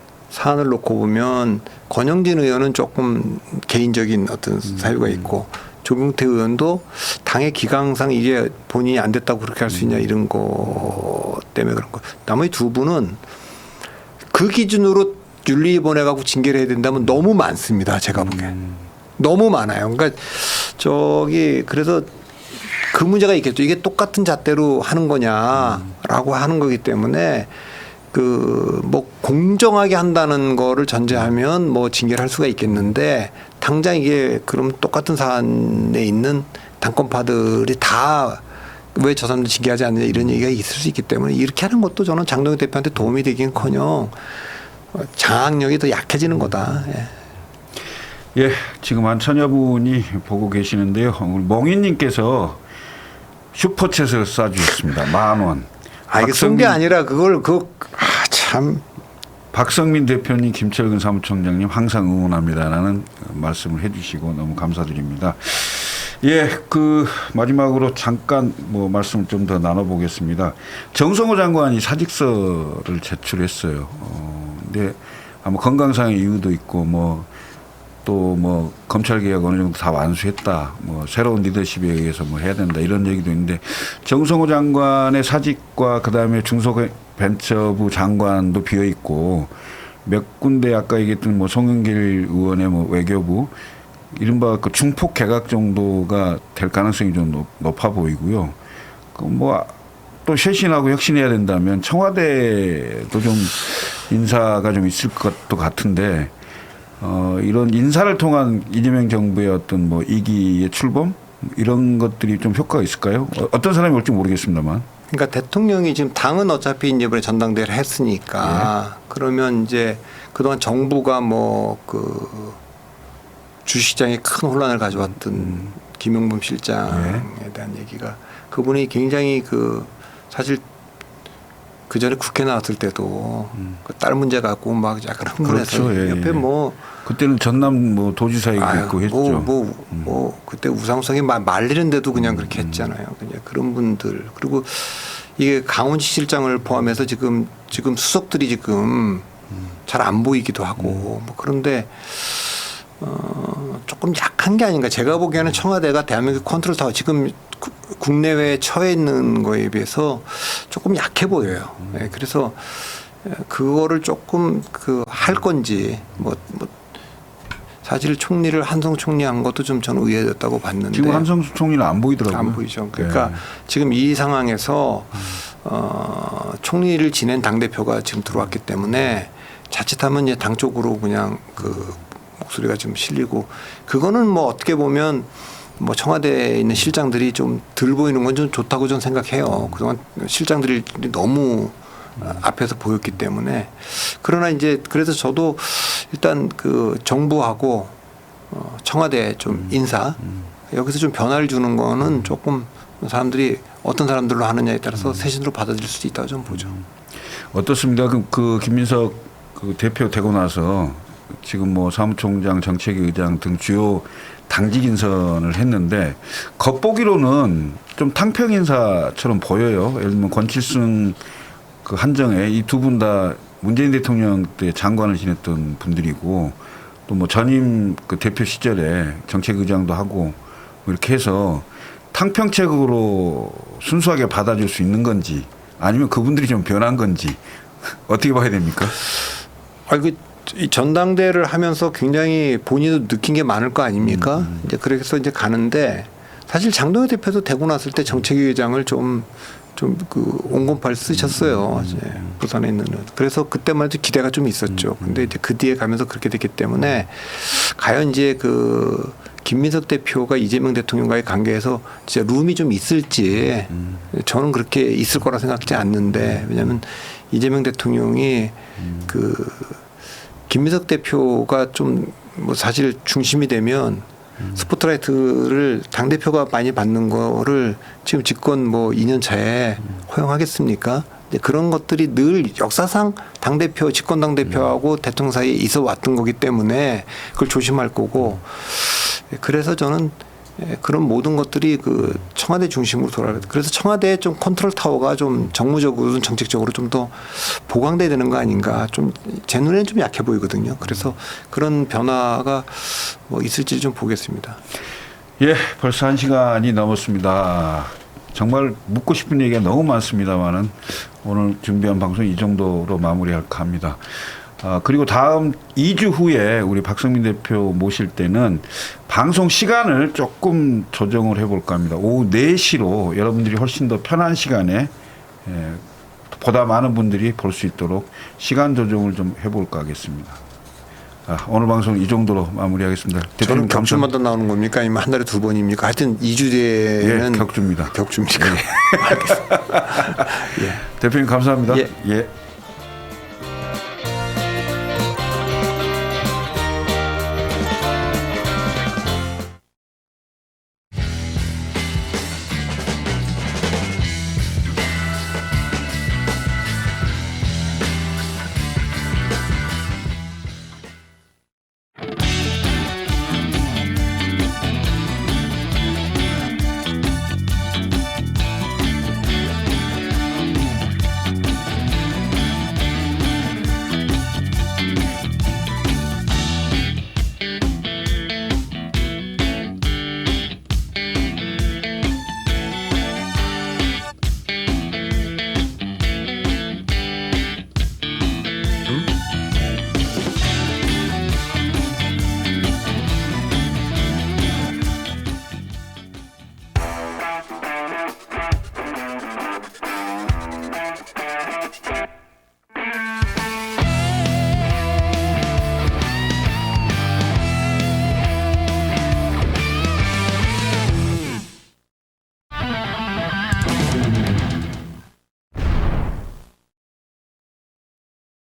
[SPEAKER 2] 권영진 의원은 조금 개인적인 어떤 사유가 있고 조경태 의원도 당의 기강상 이게 본인이 안 됐다고 그렇게 할 수 있냐 이런 거 때문에 그런 거. 나머지 두 분은 그 기준으로 윤리위원회 갖고 징계를 해야 된다면 너무 많습니다. 제가 보기엔. 너무 많아요. 그러니까 그래서 그 문제가 있겠죠. 이게 똑같은 잣대로 하는 거냐라고 하는 거기 때문에 뭐 공정하게 한다는 거를 전제하면 뭐 징계를 할 수가 있겠는데 당장 이게 그럼 똑같은 사안에 있는 당권파들이 다 왜 저 사람들 징계하지 않느냐 이런 얘기가 있을 수 있기 때문에 이렇게 하는 것도 저는 장동혁 대표한테 도움이 되긴커녕 장악력이 더 약해지는 거다.
[SPEAKER 1] 예, 지금 한 천여 분이 보고 계시는데요. 멍이님께서 슈퍼챗을 쏴주셨습니다. 10,000원.
[SPEAKER 2] 아, 이게 쏜 게 아니라 참.
[SPEAKER 1] 박성민 대표님, 김철근 사무총장님 항상 응원합니다라는 말씀을 해주시고 너무 감사드립니다. 예, 마지막으로 잠깐 말씀을 좀 더 나눠보겠습니다. 정성호 장관이 사직서를 제출했어요. 근데 아마 건강상의 이유도 있고 또 검찰 개혁 어느 정도 다 완수했다. 새로운 리더십에 의해서 해야 된다. 이런 얘기도 있는데 정성호 장관의 사직과 그다음에 중소벤처부 장관도 비어 있고 몇 군데 아까 얘기했던 송영길 의원의 외교부 이른바 그 중폭 개각 정도가 될 가능성이 좀 높아 보이고요. 또 쇄신하고 혁신해야 된다면 청와대도 좀 인사가 좀 있을 것도 같은데 이런 인사를 통한 이재명 정부의 어떤 2기의 출범 이런 것들이 좀 효과가 있을까요? 어떤 사람이 올지 모르겠습니다만.
[SPEAKER 2] 그러니까 대통령이 지금 당은 어차피 이번에 전당대회를 했으니까 그러면 이제 그동안 정부가 주시장에 큰 혼란을 가져왔던 김용범 실장에 대한 얘기가 그분이 굉장히 사실 그 전에 국회 나왔을 때도 딸 문제 갖고 막 약간 흥분해서
[SPEAKER 1] 그렇죠.
[SPEAKER 2] 옆에
[SPEAKER 1] 그때는 전남 도지사이고 있고 했죠.
[SPEAKER 2] 그때 우상성이 말리는데도 그냥 그렇게 했잖아요. 그냥 그런 분들 그리고 이게 강원지 실장을 포함해서 지금 수석들이 지금 잘 안 보이기도 하고 그런데 조금 약한 게 아닌가. 제가 보기에는 청와대가 대한민국 컨트롤 타워 지금 국내외에 처해 있는 거에 비해서 조금 약해 보여요. 네, 그래서 그거를 조금 할 건지 사실 총리를 한성 총리 한 것도 좀 저는 의외였다고 봤는데
[SPEAKER 1] 지금 한성수 총리는 안 보이더라고요.
[SPEAKER 2] 안 보이죠. 그러니까 지금 이 상황에서 총리를 지낸 당 대표가 지금 들어왔기 때문에 자칫하면 이제 당 쪽으로 그냥 목소리가 좀 실리고 그거는 어떻게 보면 청와대에 있는 실장들이 좀 덜 보이는 건 좀 좋다고 저는 생각해요. 그동안 실장들이 너무 앞에서 보였기 때문에 그러나 이제 그래서 저도 일단 정부하고 청와대 좀 인사 여기서 좀 변화를 주는 거는 조금 사람들이 어떤 사람들로 하느냐에 따라서 새신으로 받아들일 수도 있다고 좀 보죠.
[SPEAKER 1] 어떻습니까? 김민석 대표 되고 나서 지금 사무총장, 정책위 의장 등 주요 당직 인선을 했는데 겉보기로는 좀 탕평 인사처럼 보여요. 예를 들면 권칠승 한정혜 이 두 분 다 문재인 대통령 때 장관을 지냈던 분들이고 또 전임 대표 시절에 정책의장도 하고 이렇게 해서 탕평책으로 순수하게 받아줄 수 있는 건지 아니면 그분들이 좀 변한 건지 어떻게 봐야 됩니까?
[SPEAKER 2] 이 전당대회를 하면서 굉장히 본인도 느낀 게 많을 거 아닙니까? 이제 그래서 이제 가는데 사실 장동혁 대표도 되고 났을 때 정책위 의장을 좀 그 온건팔 쓰셨어요. 이제 부산에 있는. 그래서 그때만 해도 기대가 좀 있었죠. 근데 이제 그 뒤에 가면서 그렇게 됐기 때문에 과연 이제 그 김민석 대표가 이재명 대통령과의 관계에서 진짜 룸이 좀 있을지 저는 그렇게 있을 거라 생각하지 않는데 왜냐하면 이재명 대통령이 그 김민석 대표가 좀 뭐 사실 중심이 되면 스포트라이트를 당대표가 많이 받는 거를 지금 집권 뭐 2년 차에 허용하겠습니까? 그런 것들이 늘 역사상 당대표, 집권 당대표하고 대통령 사이에 있어 왔던 거기 때문에 그걸 조심할 거고 그래서 저는 그런 모든 것들이 그 청와대 중심으로 돌아가요. 그래서 청와대에 좀 컨트롤 타워가 좀 정무적으로 정책적으로 좀 더 보강돼야 되는 거 아닌가. 좀 제 눈에는 좀 약해 보이거든요. 그래서 그런 변화가 뭐 있을지 좀 보겠습니다.
[SPEAKER 1] 예, 벌써 1시간이 넘었습니다. 정말 묻고 싶은 얘기가 너무 많습니다만은 오늘 준비한 방송 이 정도로 마무리할까 합니다. 그리고 다음 2주 후에 우리 박성민 대표 모실 때는 방송 시간을 조금 조정을 해볼까 합니다. 오후 4시로 여러분들이 훨씬 더 편한 시간에 보다 많은 분들이 볼 수 있도록 시간 조정을 좀 해볼까 하겠습니다. 오늘 방송 이 정도로 마무리하겠습니다.
[SPEAKER 2] 저는 격주마다 나오는 겁니까? 아니면 한 달에 2번입니까? 하여튼 2주 뒤에는
[SPEAKER 1] 예, 격주입니다.
[SPEAKER 2] 격주입니까?
[SPEAKER 1] 예. 대표님 감사합니다.
[SPEAKER 2] 예.
[SPEAKER 1] 예.